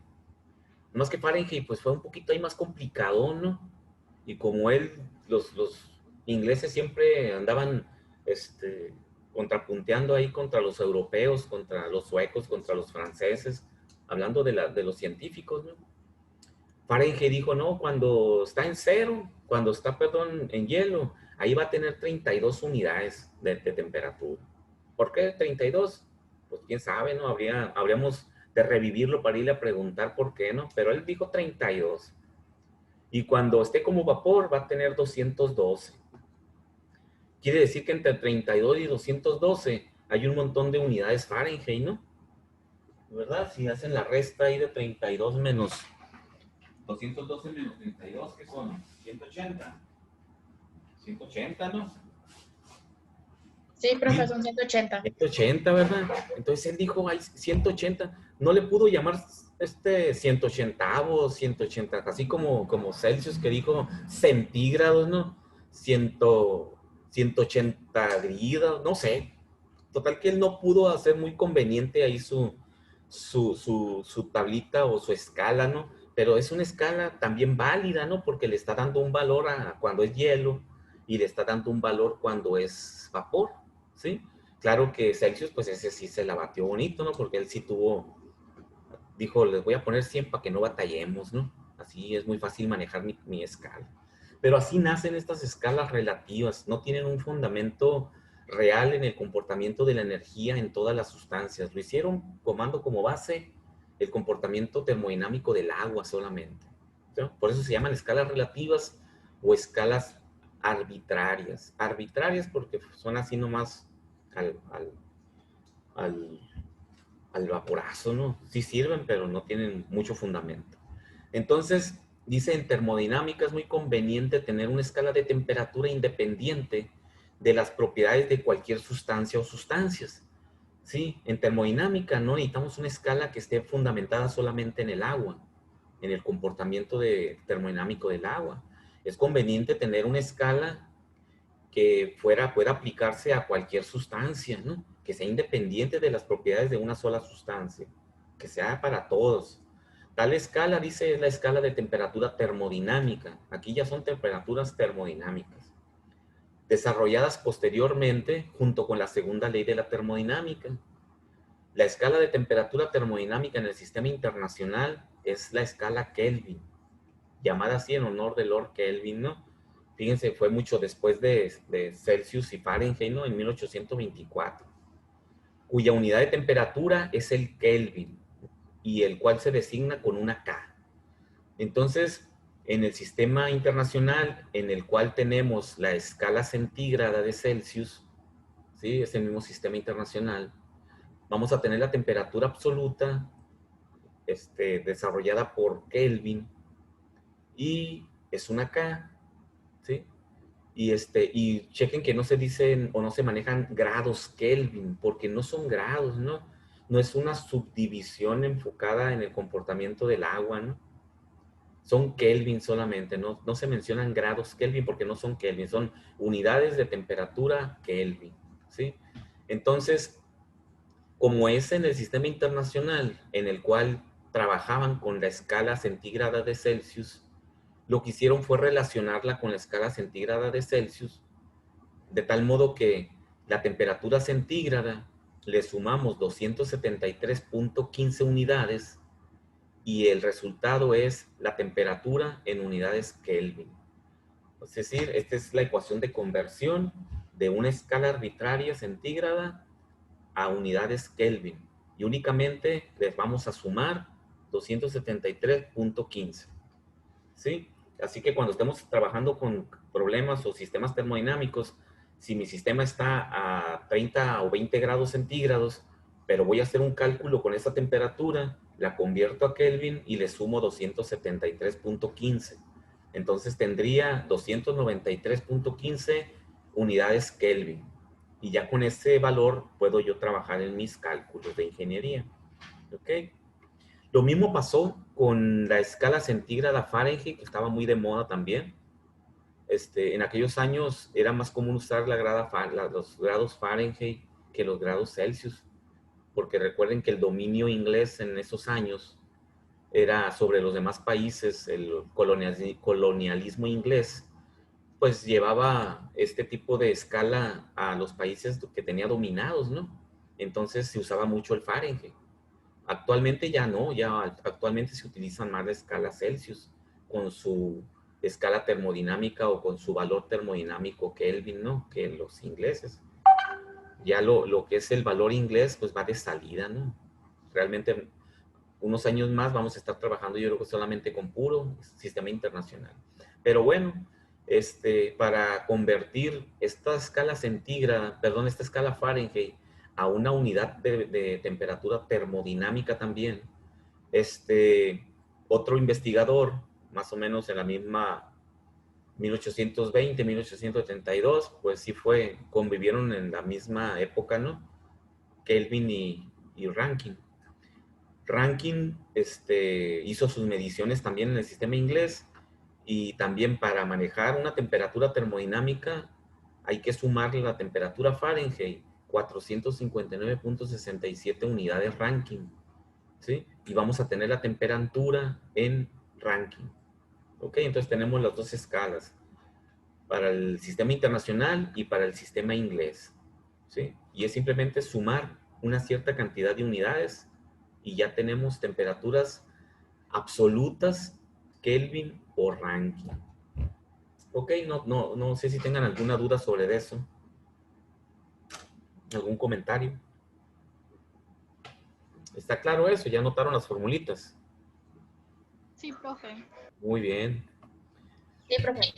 Más que Fahrenheit, pues fue un poquito ahí más complicado, ¿no? Y como los ingleses siempre andaban contrapunteando ahí contra los europeos, contra los suecos, contra los franceses, hablando de los científicos, ¿no? Fahrenheit dijo, no, cuando está en cero, cuando está, perdón, en hielo, ahí va a tener 32 unidades de temperatura. ¿Por qué 32? Pues quién sabe, ¿no? Habríamos de revivirlo para irle a preguntar por qué, ¿no? Pero él dijo 32. Y cuando esté como vapor va a tener 212. Quiere decir que entre 32 y 212 hay un montón de unidades Fahrenheit, ¿no? ¿Verdad? Si hacen la resta ahí de 32 menos 212 menos 32, ¿qué son? 180. 180, ¿no? Sí, profe, son 180. 180, ¿verdad? Entonces él dijo, ay, 180. No le pudo llamar 180avos, 180, así como Celsius que dijo centígrados, ¿no? 180 grados, no sé. Total que él no pudo hacer muy conveniente ahí su tablita o su escala, ¿no? Pero es una escala también válida, ¿no? Porque le está dando un valor a cuando es hielo y le está dando un valor cuando es vapor, ¿sí? Claro que Celsius, pues ese sí se la batió bonito, ¿no? Porque él sí dijo, les voy a poner 100 para que no batallemos, ¿no? Así es muy fácil manejar mi escala. Pero así nacen estas escalas relativas, no tienen un fundamento real en el comportamiento de la energía en todas las sustancias. Lo hicieron tomando como base el comportamiento termodinámico del agua solamente, ¿no? Por eso se llaman escalas relativas o escalas arbitrarias. Arbitrarias porque son así nomás al, al, al al vaporazo, ¿no? Sí sirven, pero no tienen mucho fundamento. Entonces, dice, en termodinámica es muy conveniente tener una escala de temperatura independiente de las propiedades de cualquier sustancia o sustancias. Sí, en termodinámica no necesitamos una escala que esté fundamentada solamente en el agua, en el comportamiento termodinámico del agua. Es conveniente tener una escala que pueda aplicarse a cualquier sustancia, ¿no? Que sea independiente de las propiedades de una sola sustancia, que sea para todos. Tal escala, dice, es la escala de temperatura termodinámica. Aquí ya son temperaturas termodinámicas, desarrolladas posteriormente junto con la segunda ley de la termodinámica. La escala de temperatura termodinámica en el sistema internacional es la escala Kelvin, llamada así en honor de Lord Kelvin, ¿no? Fíjense, fue mucho después de Celsius y Fahrenheit, ¿no? En 1824, cuya unidad de temperatura es el Kelvin, y el cual se designa con una K. Entonces, en el sistema internacional, en el cual tenemos la escala centígrada de Celsius, ¿sí? Es el mismo sistema internacional, vamos a tener la temperatura absoluta desarrollada por Kelvin, y es una K, ¿sí? Y chequen que no se dicen o no se manejan grados Kelvin, porque no son grados, ¿no? No es una subdivisión enfocada en el comportamiento del agua, ¿no? Son Kelvin solamente, no se mencionan grados Kelvin porque no son Kelvin, son unidades de temperatura Kelvin, ¿sí? Entonces, como es en el sistema internacional en el cual trabajaban con la escala centígrada de Celsius, lo que hicieron fue relacionarla con la escala centígrada de Celsius, de tal modo que la temperatura centígrada le sumamos 273.15 unidades y el resultado es la temperatura en unidades Kelvin. Es decir, esta es la ecuación de conversión de una escala arbitraria centígrada a unidades Kelvin. Y únicamente les vamos a sumar 273.15. ¿Sí? Así que cuando estemos trabajando con problemas o sistemas termodinámicos, si mi sistema está a 30 o 20 grados centígrados, pero voy a hacer un cálculo con esa temperatura, la convierto a Kelvin y le sumo 273.15. Entonces tendría 293.15 unidades Kelvin. Y ya con ese valor puedo yo trabajar en mis cálculos de ingeniería. ¿Ok? Lo mismo pasó con la escala centígrada Fahrenheit, que estaba muy de moda también. En aquellos años era más común usar los grados Fahrenheit que los grados Celsius, porque recuerden que el dominio inglés en esos años era sobre los demás países, el colonialismo inglés, pues llevaba este tipo de escala a los países que tenía dominados, ¿no? Entonces se usaba mucho el Fahrenheit. Actualmente ya no, ya actualmente se utilizan más la escala Celsius con su escala termodinámica o con su valor termodinámico Kelvin, ¿no? Que los ingleses. Ya lo que es el valor inglés, pues va de salida, ¿no? Realmente unos años más vamos a estar trabajando, yo creo que solamente con puro sistema internacional. Pero bueno, para convertir esta escala centígrada, perdón, esta escala Fahrenheit a una unidad de temperatura termodinámica también, otro investigador, más o menos en la misma 1820, 1832, pues sí convivieron en la misma época, ¿no? Kelvin y Rankine. Rankine hizo sus mediciones también en el sistema inglés, y también para manejar una temperatura termodinámica hay que sumarle la temperatura Fahrenheit 459.67 unidades Rankine, ¿sí? Y vamos a tener la temperatura en Rankine. ¿Ok? Entonces tenemos las dos escalas, para el sistema internacional y para el sistema inglés, ¿sí? Y es simplemente sumar una cierta cantidad de unidades y ya tenemos temperaturas absolutas, Kelvin o Rankine. Ok, no sé si tengan alguna duda sobre eso. ¿Algún comentario? ¿Está claro eso? ¿Ya notaron las formulitas? Sí, profe. Muy bien. Sí, profe.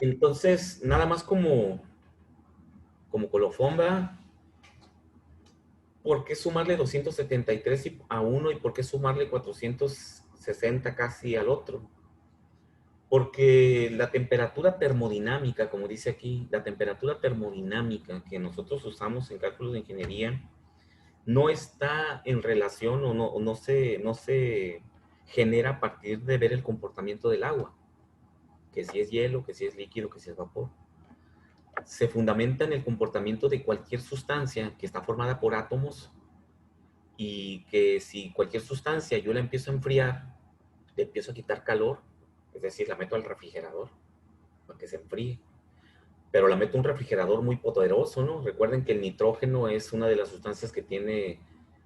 Entonces, nada más como colofón, ¿verdad? ¿Por qué sumarle 273 a uno y por qué sumarle 460 casi al otro? Porque la temperatura termodinámica, como dice aquí, la temperatura termodinámica que nosotros usamos en cálculos de ingeniería no está en relación o no se genera a partir de ver el comportamiento del agua, que si es hielo, que si es líquido, que si es vapor. Se fundamenta en el comportamiento de cualquier sustancia que está formada por átomos y que si cualquier sustancia yo la empiezo a enfriar, le empiezo a quitar calor, es decir, la meto al refrigerador para que se enfríe, pero la meto a un refrigerador muy poderoso, ¿no? Recuerden que el nitrógeno es una de las sustancias que tiene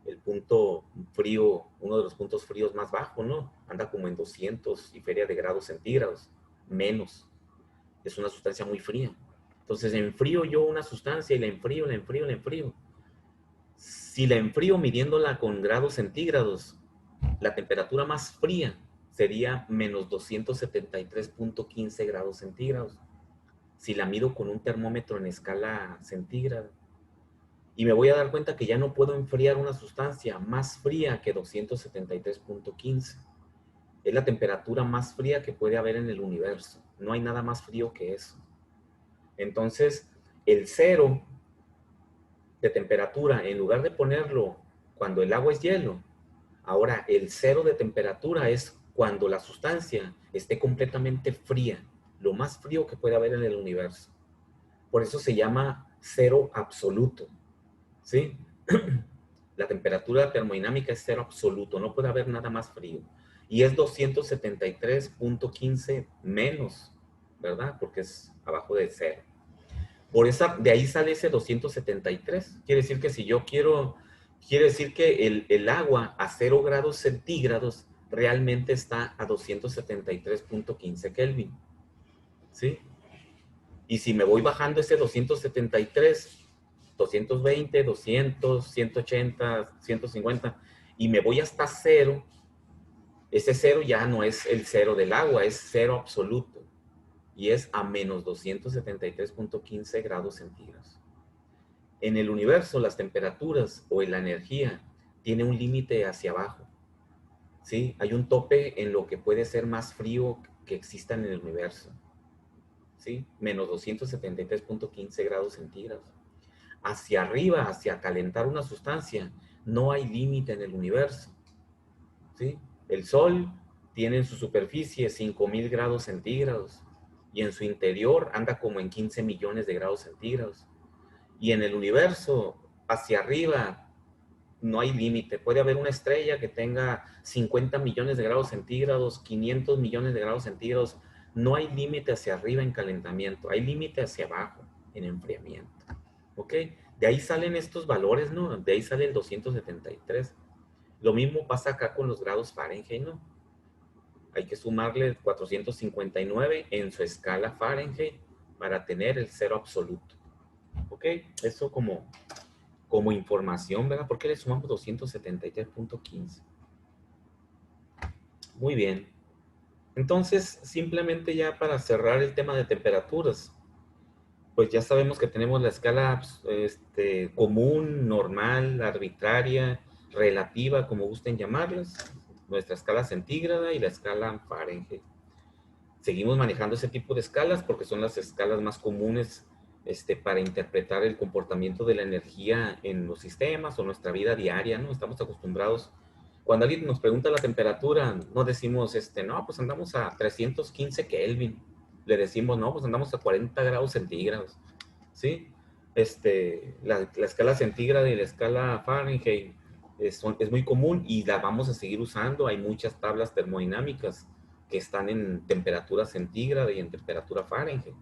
el punto frío, uno de los puntos fríos más bajos, ¿no? Anda como en 200 y feria de grados centígrados, menos. Es una sustancia muy fría. Entonces enfrío yo una sustancia y la enfrío, la enfrío, la enfrío. Si la enfrío midiéndola con grados centígrados, la temperatura más fría sería menos 273.15 grados centígrados. Si la mido con un termómetro en escala centígrada. Y me voy a dar cuenta que ya no puedo enfriar una sustancia más fría que 273.15. Es la temperatura más fría que puede haber en el universo. No hay nada más frío que eso. Entonces, el cero de temperatura, en lugar de ponerlo cuando el agua es hielo, ahora el cero de temperatura es cuando la sustancia esté completamente fría, lo más frío que puede haber en el universo. Por eso se llama cero absoluto, ¿sí? La temperatura termodinámica es cero absoluto, no puede haber nada más frío. Y es 273.15 menos, ¿verdad? Porque es abajo de cero. De ahí sale ese 273. Quiere decir que si yo quiere decir que el agua a 0 grados centígrados realmente está a 273.15 Kelvin, ¿sí? Y si me voy bajando ese 273, 220, 200, 180, 150, y me voy hasta cero, ese cero ya no es el cero del agua, es cero absoluto. Y es a menos 273.15 grados centígrados. En el universo, las temperaturas o la energía tiene un límite hacia abajo, ¿sí? Hay un tope en lo que puede ser más frío que exista en el universo, ¿sí? Menos 273.15 grados centígrados. Hacia arriba, hacia calentar una sustancia, no hay límite en el universo, ¿sí? El Sol tiene en su superficie 5.000 grados centígrados y en su interior anda como en 15 millones de grados centígrados. Y en el universo, hacia arriba, no hay límite. Puede haber una estrella que tenga 50 millones de grados centígrados, 500 millones de grados centígrados. No hay límite hacia arriba en calentamiento, hay límite hacia abajo en enfriamiento. ¿Ok? De ahí salen estos valores, ¿no? De ahí sale el 273. Lo mismo pasa acá con los grados Fahrenheit, ¿no? Hay que sumarle 459 en su escala Fahrenheit para tener el cero absoluto. ¿Ok? Eso como información, ¿verdad? ¿Por qué le sumamos 273.15? Muy bien. Entonces, simplemente ya para cerrar el tema de temperaturas, pues ya sabemos que tenemos la escala común, normal, arbitraria, relativa, como gusten llamarlas, nuestra escala centígrada y la escala Fahrenheit. Seguimos manejando ese tipo de escalas porque son las escalas más comunes para interpretar el comportamiento de la energía en los sistemas o nuestra vida diaria, ¿no? Estamos acostumbrados. Cuando alguien nos pregunta la temperatura, no decimos, no, pues andamos a 315 Kelvin. Le decimos, no, pues andamos a 40 grados centígrados, ¿sí? la escala centígrada y la escala Fahrenheit es muy común y la vamos a seguir usando. Hay muchas tablas termodinámicas que están en temperatura centígrada y en temperatura Fahrenheit,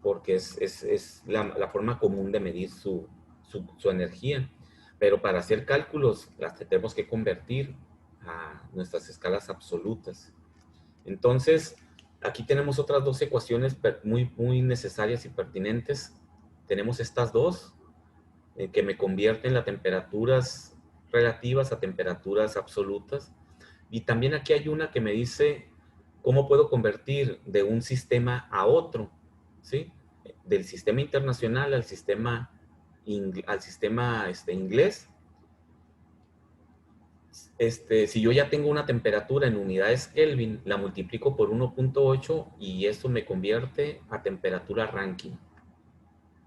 porque es la forma común de medir su energía. Pero para hacer cálculos las tenemos que convertir a nuestras escalas absolutas. Entonces, aquí tenemos otras dos ecuaciones muy necesarias y pertinentes. Tenemos estas dos que me convierten las temperaturas relativas a temperaturas absolutas. Y también aquí hay una que me dice cómo puedo convertir de un sistema a otro, ¿sí? Del sistema internacional al sistema inglés. Si yo ya tengo una temperatura en unidades Kelvin, la multiplico por 1.8 y eso me convierte a temperatura Rankine,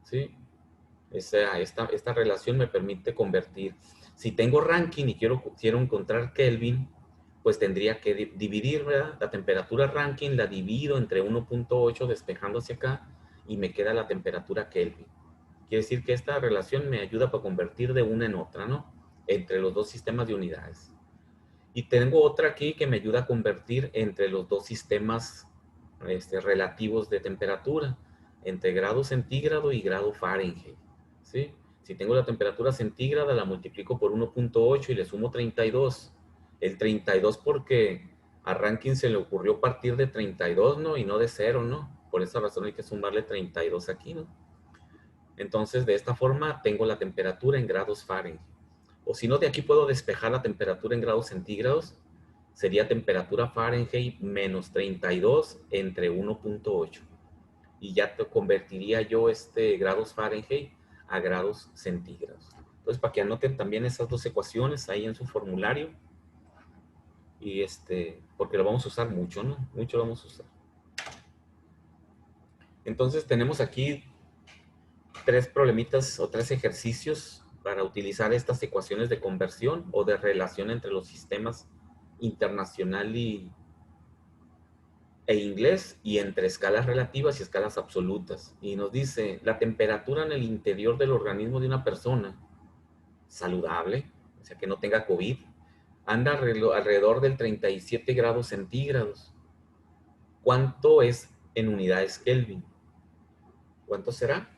¿sí? Esta relación me permite convertir. Si tengo Rankine y quiero encontrar Kelvin, pues tendría que dividir, ¿verdad? La temperatura Rankine la divido entre 1.8 despejando hacia acá y me queda la temperatura Kelvin. Quiere decir que esta relación me ayuda para convertir de una en otra, ¿no? Entre los dos sistemas de unidades. Y tengo otra aquí que me ayuda a convertir entre los dos sistemas relativos de temperatura, entre grado centígrado y grado Fahrenheit, ¿sí? Si tengo la temperatura centígrada, la multiplico por 1.8 y le sumo 32. El 32 porque a Rankine se le ocurrió partir de 32, ¿no? Y no de 0, ¿no? Por esa razón hay que sumarle 32 aquí, ¿no? Entonces, de esta forma, tengo la temperatura en grados Fahrenheit. O si no, de aquí puedo despejar la temperatura en grados centígrados. Sería temperatura Fahrenheit menos 32 entre 1.8. Y ya te convertiría yo grados Fahrenheit a grados centígrados. Entonces, para que anoten también esas dos ecuaciones ahí en su formulario. Y porque lo vamos a usar mucho, ¿no? Mucho lo vamos a usar. Entonces, tenemos aquí tres problemitas o tres ejercicios para utilizar estas ecuaciones de conversión o de relación entre los sistemas internacional e inglés y entre escalas relativas y escalas absolutas. Y nos dice, la temperatura en el interior del organismo de una persona saludable, o sea, que no tenga COVID, anda alrededor del 37 grados centígrados. ¿Cuánto es en unidades Kelvin? ¿Cuánto será?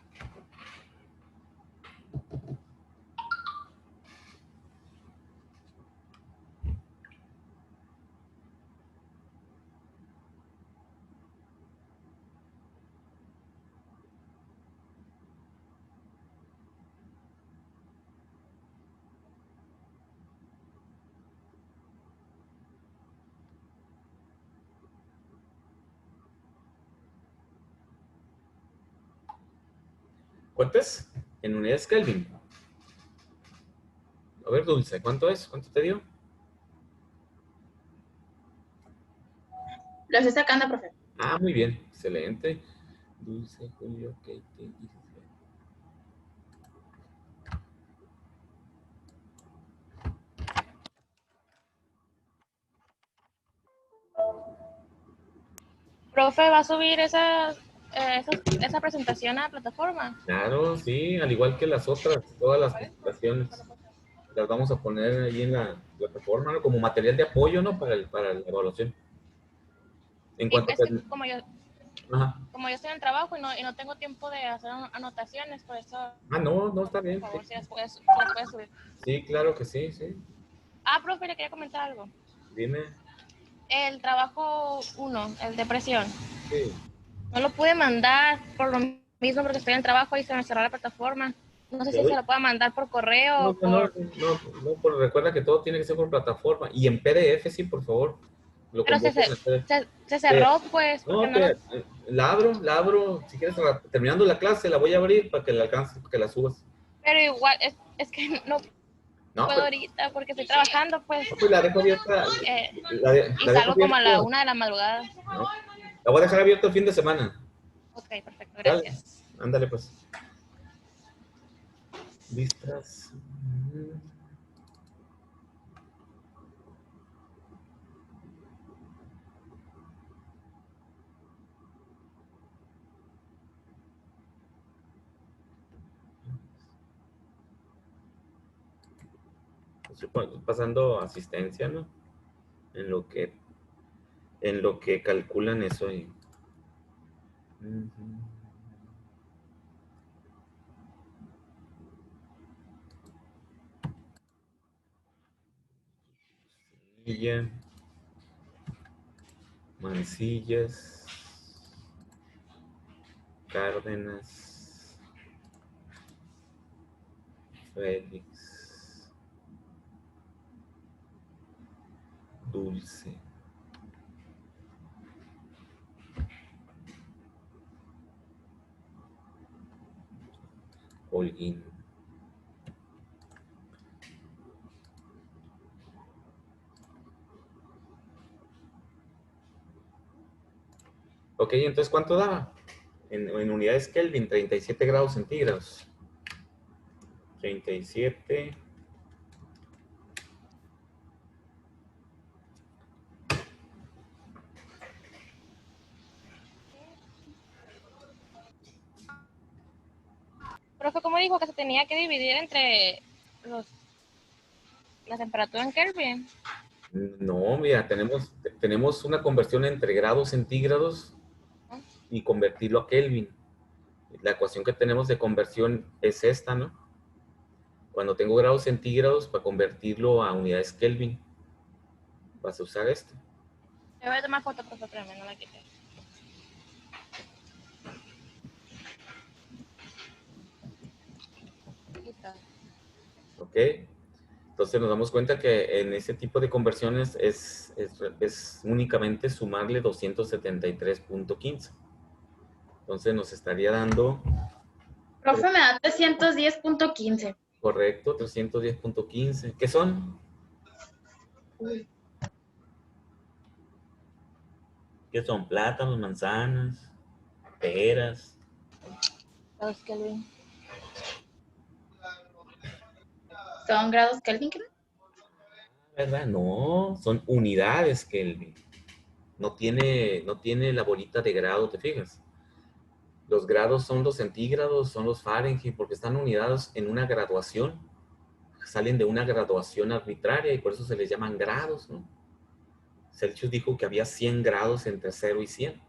¿Cuánto es? En unidades Kelvin. A ver, Dulce, ¿cuánto es? ¿Cuánto te dio? Lo estoy sacando, profe. Ah, muy bien, excelente. Dulce, Julio, Kate, Profe, ¿va a subir esa presentación a la plataforma? Claro, sí, al igual que las otras, todas las presentaciones las vamos a poner ahí en la plataforma, ¿no? Como material de apoyo, ¿no? Para la evaluación. En Sí, cuanto a... es que Ajá. como yo estoy en el trabajo y no tengo tiempo de hacer anotaciones, por eso, Ah, no, no, está por bien. favor, Sí, si las puedes subir. sí, claro que sí, sí. Profe, le quería comentar algo. Dime. El trabajo 1, el de presión, Sí. no lo pude mandar por lo mismo porque estoy en el trabajo y se me cerró la plataforma. No sé ¿Te si se doy? lo puedo mandar por correo No, o no, no, por... no, pero recuerda que todo tiene que ser por plataforma. Y en PDF, sí, por favor. Lo Pero conviertes en PDF. se cerró, pues, porque No, no lo... la abro, si quieres, terminando la clase, la voy a abrir para que la alcances, para que la subas. Pero igual, es que no No, puedo ahorita porque estoy trabajando, pues, no, pues la dejo abierta, y la dejo salgo como a abierta, la 1 de la madrugada. ¿no? La voy a dejar abierta el fin de semana. Ok, perfecto, Dale, gracias. ándale pues. Vistas. Estoy pasando asistencia, ¿no? En lo que, calculan eso. Ujú. Mancilla, Mancillas, Cárdenas, Félix, Dulce, Holguín. Ok, entonces, ¿cuánto daba? En unidades Kelvin, 37 grados centígrados. 37. Profe, ¿cómo dijo que se tenía que dividir entre la temperatura en Kelvin? No, mira, tenemos una conversión entre grados centígrados y convertirlo a Kelvin. La ecuación que tenemos de conversión es esta, ¿no? Cuando tengo grados centígrados, para convertirlo a unidades Kelvin, vas a usar esto. Yo voy a tomar foto, profe, pero no la quité. Listo. ¿Ok? Entonces nos damos cuenta que en ese tipo de conversiones es únicamente sumarle 273.15. Entonces nos estaría dando, Profe, me da 310.15. correcto, 310.15. ¿Qué son? ¿Qué son? Plátanos, manzanas, peras. Los Kelvin. ¿Son grados Kelvin? ¿Verdad? No, son unidades Kelvin. No tiene la bolita de grado, ¿te fijas? Los grados son los centígrados, son los Fahrenheit, porque están unidados en una graduación. Salen de una graduación arbitraria y por eso se les llaman grados, ¿no? Celsius dijo que había 100 grados entre 0 y 100.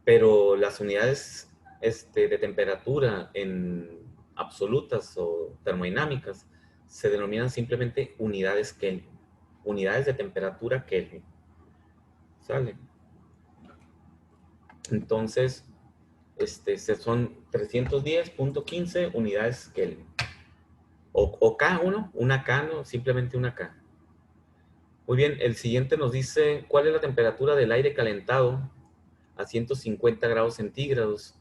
Pero las unidades de temperatura en absolutas o termodinámicas se denominan simplemente unidades Kelvin. Unidades de temperatura Kelvin. ¿Sale? Entonces, son 310.15 unidades Kelvin. O K1, una K, ¿no? Simplemente una K. Muy bien, el siguiente nos dice cuál es la temperatura del aire calentado a 150 grados centígrados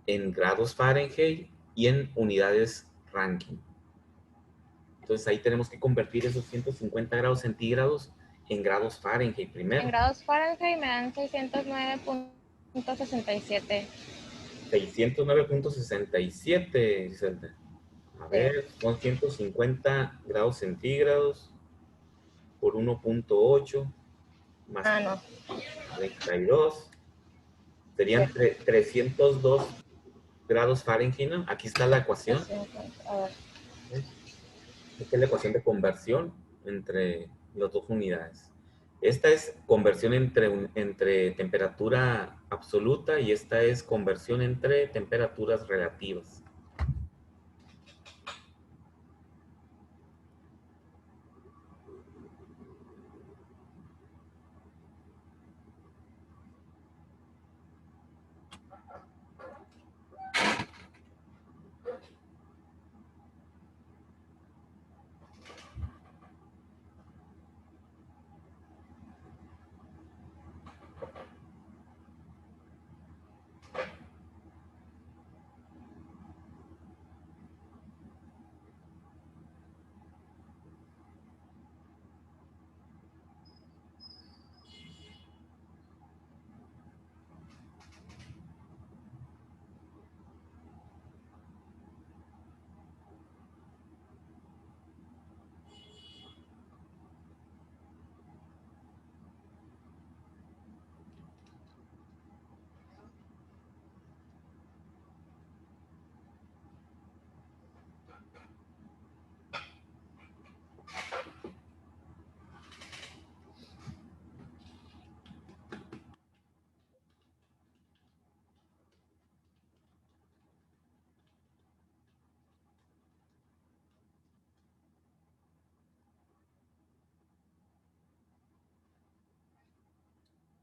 en grados Fahrenheit y en unidades Rankine. Entonces ahí tenemos que convertir esos 150 grados centígrados en grados Fahrenheit primero. En grados Fahrenheit me dan 609.67. 609.67, Griselda. A ver, son 150 grados centígrados por 1.8 más No. 32. Serían 302 grados Fahrenheit, ¿no? Aquí está la ecuación. A ver. Esta es la ecuación de conversión entre las dos unidades. Esta es conversión entre temperatura absoluta y esta es conversión entre temperaturas relativas.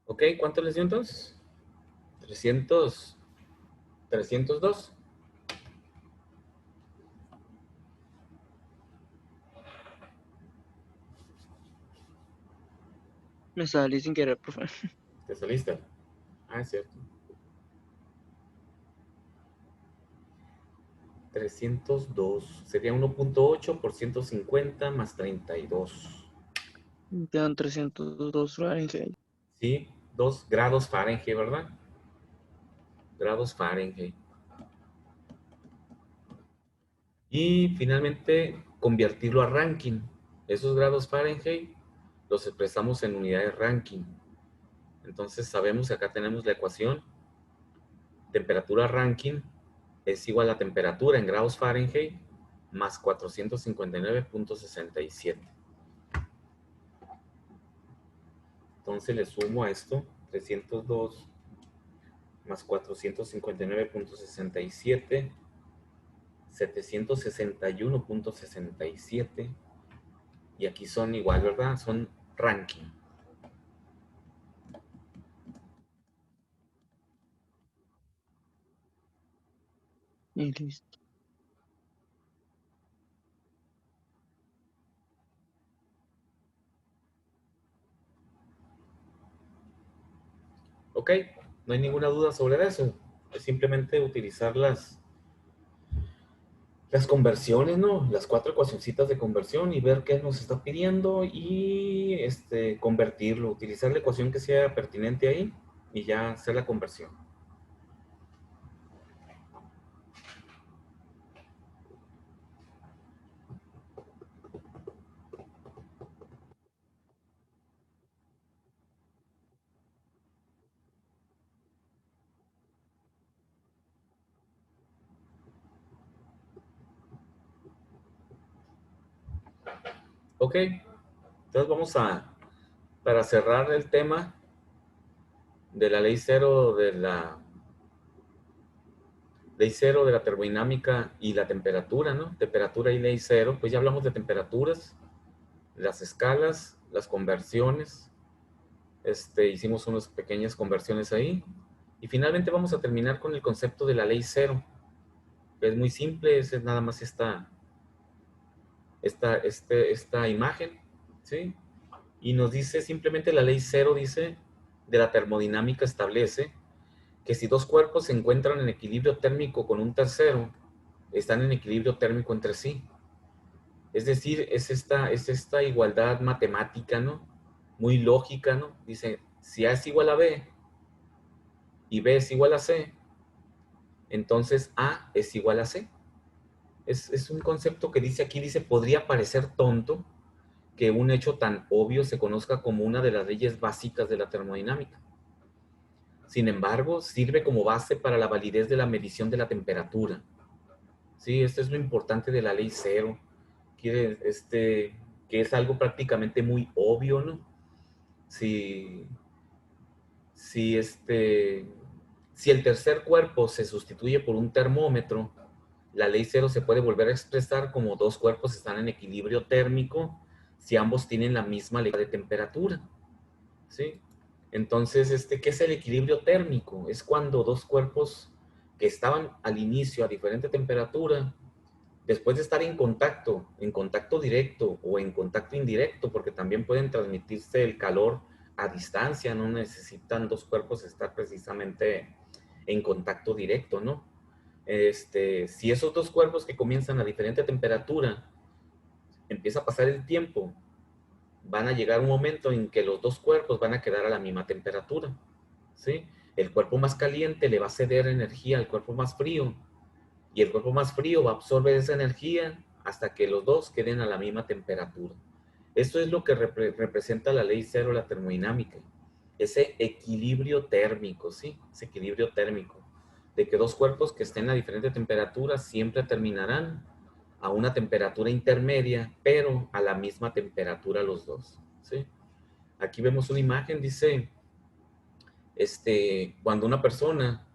Ok, ¿cuánto les dio entonces? 302. Me salí sin querer, profe. ¿Te saliste? Ah, es cierto. 302. Sería 1.8 por 150 más 32. Quedan 302 Fahrenheit. Sí, 2 grados Fahrenheit, ¿verdad? Grados Fahrenheit. Y finalmente, convertirlo a Rankine. Esos grados Fahrenheit los expresamos en unidades Rankine. Entonces sabemos que acá tenemos la ecuación. Temperatura Rankine es igual a temperatura en grados Fahrenheit más 459.67. Entonces le sumo a esto 302 más 459.67, 761.67. Y aquí son igual, ¿verdad? Son Rankine. Y listo. Ok, no hay ninguna duda sobre eso. Es simplemente utilizar las conversiones, ¿no? Las 4 ecuacioncitas de conversión y ver qué nos está pidiendo y convertirlo, utilizar la ecuación que sea pertinente ahí y ya hacer la conversión. Ok, entonces vamos para cerrar el tema de la ley cero ley cero de la termodinámica y la temperatura, ¿no? Temperatura y ley cero, pues ya hablamos de temperaturas, las escalas, las conversiones, hicimos unas pequeñas conversiones ahí, y finalmente vamos a terminar con el concepto de la ley cero, que es muy simple, es nada más esta imagen, ¿sí? Y nos dice simplemente la ley cero, dice, de la termodinámica establece que si dos cuerpos se encuentran en equilibrio térmico con un tercero, están en equilibrio térmico entre sí. Es decir, es esta igualdad matemática, ¿no? Muy lógica, ¿no? Dice, si A es igual a B y B es igual a C, entonces A es igual a C. Es un concepto que dice aquí, dice, podría parecer tonto que un hecho tan obvio se conozca como una de las leyes básicas de la termodinámica. Sin embargo, sirve como base para la validez de la medición de la temperatura. Sí, esto es lo importante de la ley cero, que es algo prácticamente muy obvio, ¿no? Si, si, si el tercer cuerpo se sustituye por un termómetro, la ley cero se puede volver a expresar como dos cuerpos están en equilibrio térmico si ambos tienen la misma ley de temperatura, ¿sí? Entonces, ¿qué es el equilibrio térmico? Es cuando dos cuerpos que estaban al inicio a diferente temperatura, después de estar en contacto directo o en contacto indirecto, porque también pueden transmitirse el calor a distancia, no necesitan dos cuerpos estar precisamente en contacto directo, ¿no? Si esos dos cuerpos que comienzan a diferente temperatura, empieza a pasar el tiempo, van a llegar un momento en que los dos cuerpos van a quedar a la misma temperatura, ¿sí? El cuerpo más caliente le va a ceder energía al cuerpo más frío y el cuerpo más frío va a absorber esa energía hasta que los dos queden a la misma temperatura. Esto es lo que representa la ley cero de la termodinámica, ese equilibrio térmico, ¿sí? Ese equilibrio térmico, de que dos cuerpos que estén a diferente temperatura siempre terminarán a una temperatura intermedia, pero a la misma temperatura los dos, ¿sí? Aquí vemos una imagen, dice, cuando una persona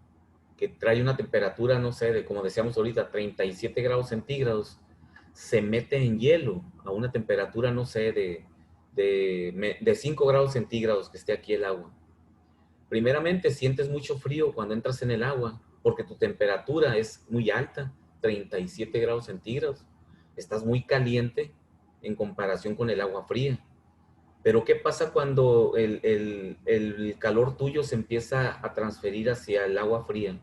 que trae una temperatura, no sé, de como decíamos ahorita, 37 grados centígrados, se mete en hielo a una temperatura, no sé, de 5 grados centígrados que esté aquí el agua. Primeramente, sientes mucho frío cuando entras en el agua, porque tu temperatura es muy alta, 37 grados centígrados. Estás muy caliente en comparación con el agua fría. Pero ¿qué pasa cuando el calor tuyo se empieza a transferir hacia el agua fría?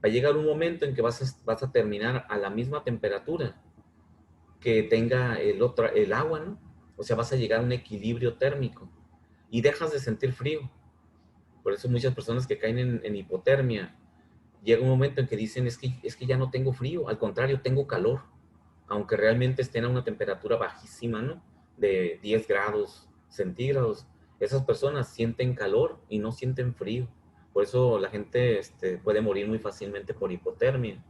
Va a llegar un momento en que vas a terminar a la misma temperatura que tenga el agua, ¿no? O sea, vas a llegar a un equilibrio térmico y dejas de sentir frío. Por eso muchas personas que caen en hipotermia, llega un momento en que dicen, es que ya no tengo frío, al contrario, tengo calor, aunque realmente estén a una temperatura bajísima, ¿no? De 10 grados centígrados. Esas personas sienten calor y no sienten frío. Por eso la gente puede morir muy fácilmente por hipotermia,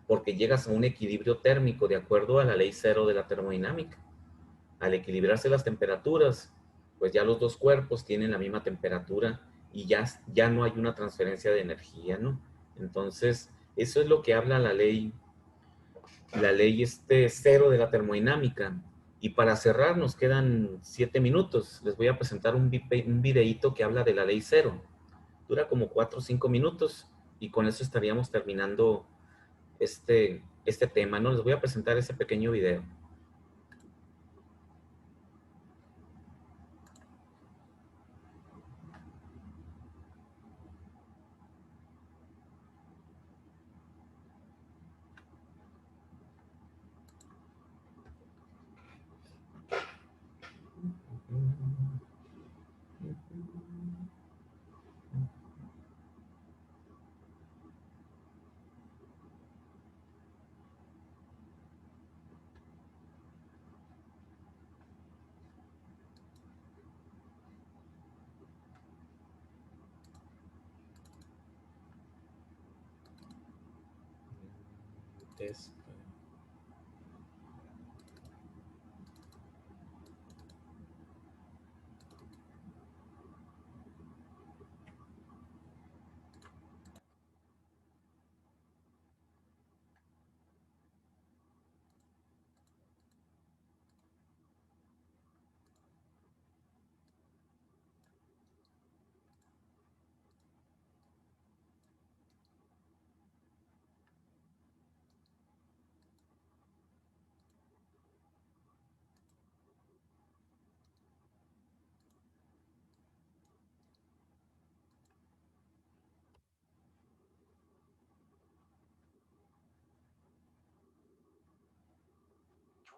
porque llegas a un equilibrio térmico de acuerdo a la ley cero de la termodinámica. Al equilibrarse las temperaturas, pues ya los dos cuerpos tienen la misma temperatura y ya no hay una transferencia de energía, ¿no? Entonces, eso es lo que habla la ley cero de la termodinámica. Y para cerrar, nos quedan 7 minutos. Les voy a presentar un videíto que habla de la ley cero. Dura como 4 o 5 minutos y con eso estaríamos terminando este tema, ¿no? Les voy a presentar ese pequeño video.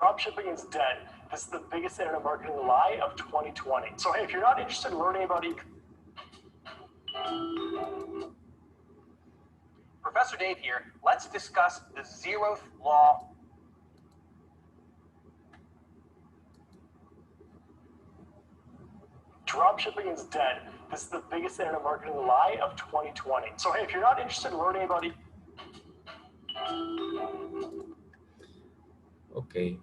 Dropshipping is dead. This is the biggest internet marketing lie of 2020. So hey, if you're not interested in learning about Professor Dave here. Let's discuss the zeroth law. Dropshipping is dead. This is the biggest internet marketing lie of 2020. So hey, if you're not interested in learning about Ok.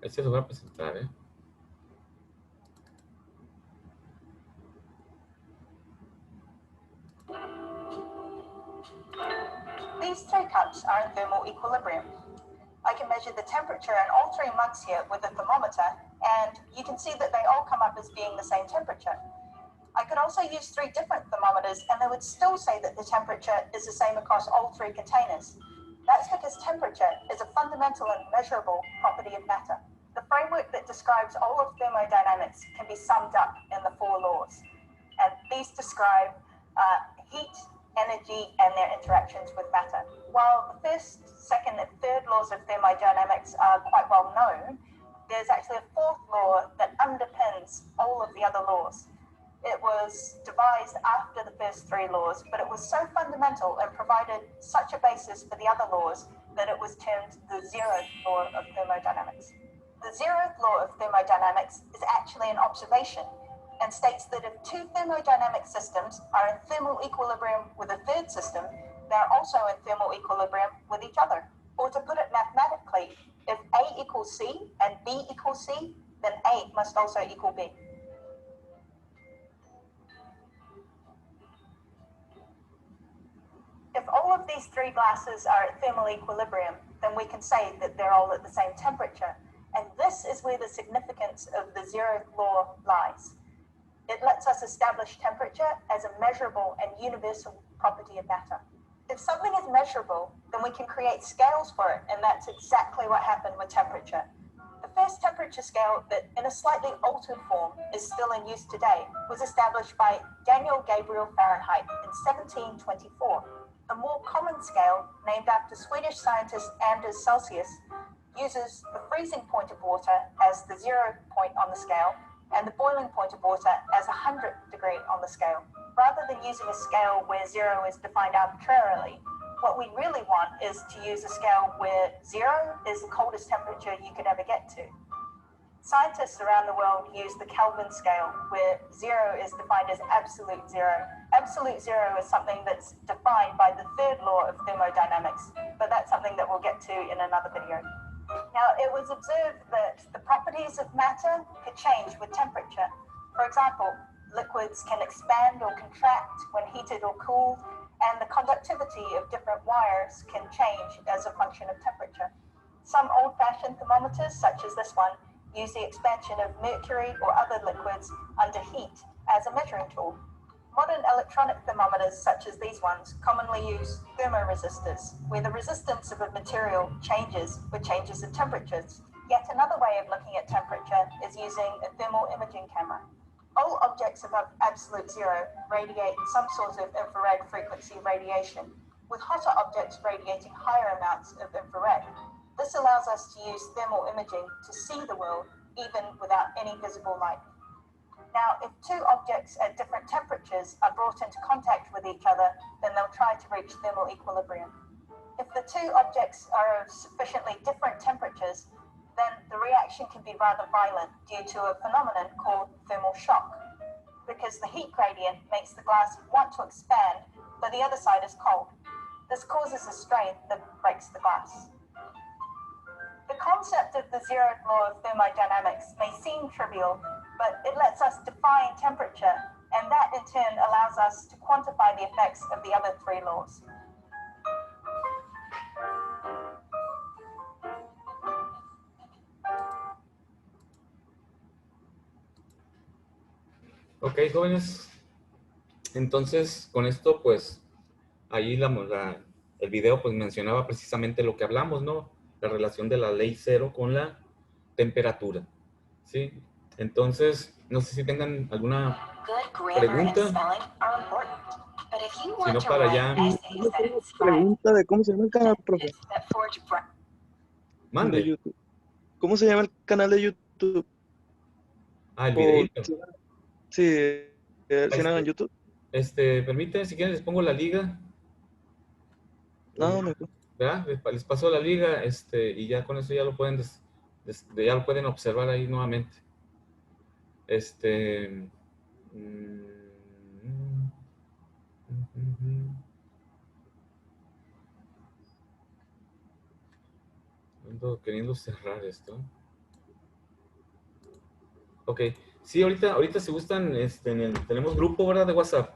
Ahí se lo voy a presentar, ¿eh? These three cups are in thermal equilibrium. I can measure the temperature in all three mugs here with a thermometer, and you can see that they all come up as being the same temperature. I could also use three different thermometers, and they would still say that the temperature is the same across all three containers. That's because temperature is a fundamental and measurable property of matter. The framework that describes all of thermodynamics can be summed up in the four laws, and these describe heat, energy, and their interactions with matter. While the first, second, and third laws of thermodynamics are quite well known, there's actually a fourth law that underpins all of the other laws. It was devised after the first three laws, but it was so fundamental and provided such a basis for the other laws that it was termed the zeroth law of thermodynamics. The zeroth law of thermodynamics is actually an observation and states that if two thermodynamic systems are in thermal equilibrium with a third system, they're also in thermal equilibrium with each other. Or to put it mathematically, if A equals C and B equals C, then A must also equal B. If all of these three glasses are at thermal equilibrium, then we can say that they're all at the same temperature. And this is where the significance of the zeroth law lies. It lets us establish temperature as a measurable and universal property of matter. If something is measurable, then we can create scales for it, and that's exactly what happened with temperature. The first temperature scale that, in a slightly altered form, is still in use today was established by Daniel Gabriel Fahrenheit in 1724. A more common scale, named after Swedish scientist Anders Celsius, uses the freezing point of water as the 0 point on the scale and the boiling point of water as 100th degree on the scale. Rather than using a scale where 0 is defined arbitrarily, what we really want is to use a scale where 0 is the coldest temperature you could ever get to. Scientists around the world use the Kelvin scale, where 0 is defined as absolute 0. Absolute 0 is something that's defined by the third law of thermodynamics, but that's something that we'll get to in another video. Now, it was observed that the properties of matter could change with temperature. For example, liquids can expand or contract when heated or cooled, and the conductivity of different wires can change as a function of temperature. Some old-fashioned thermometers, such as this one, use the expansion of mercury or other liquids under heat as a measuring tool. Modern electronic thermometers, such as these ones, commonly use thermoresistors, where the resistance of a material changes with changes in temperatures. Yet another way of looking at temperature is using a thermal imaging camera. All objects above absolute 0 radiate some sort of infrared frequency radiation, with hotter objects radiating higher amounts of infrared. This allows us to use thermal imaging to see the world, even without any visible light. Now, if two objects at different temperatures are brought into contact with each other, then they'll try to reach thermal equilibrium. If the two objects are of sufficiently different temperatures, then the reaction can be rather violent due to a phenomenon called thermal shock, because the heat gradient makes the glass want to expand, but the other side is cold. This causes a strain that breaks the glass. The concept of the zeroth law of thermodynamics may seem trivial, but it lets us define temperature, and that in turn allows us to quantify the effects of the other three laws. Ok, jóvenes. Entonces, con esto, pues, ahí el video pues mencionaba precisamente lo que hablamos, ¿no? La relación de la ley cero con la temperatura, ¿sí? Entonces, no sé si tengan alguna pregunta. Si no, para allá. Pregunta de cómo se llama el canal, profe. Mande. De YouTube. ¿Cómo se llama el canal de YouTube? Ah, el videito. Sí, el canal en YouTube. Permíteme, si quieren les pongo la liga. No, mejor. ¿Verdad? Les paso la liga, y ya con eso ya lo pueden ya lo pueden observar ahí nuevamente. Ando queriendo cerrar esto. Ok. Sí, ahorita si gustan, tenemos grupo, ¿verdad? De WhatsApp.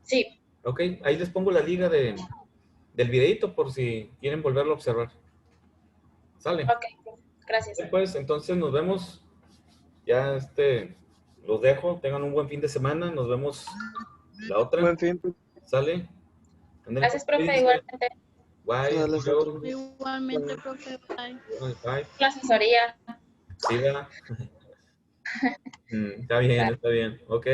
Sí. Ok, ahí les pongo la liga del videito por si quieren volverlo a observar. ¿Sale? Ok, gracias. Pues entonces nos vemos. Ya los dejo. Tengan un buen fin de semana. Nos vemos la otra. Buen fin. ¿Sale? Gracias, profe, igualmente. Bye. Igualmente, profe. Bye. Bye. La asesoría. Sí, ¿verdad? Está bien, está bien. Ok.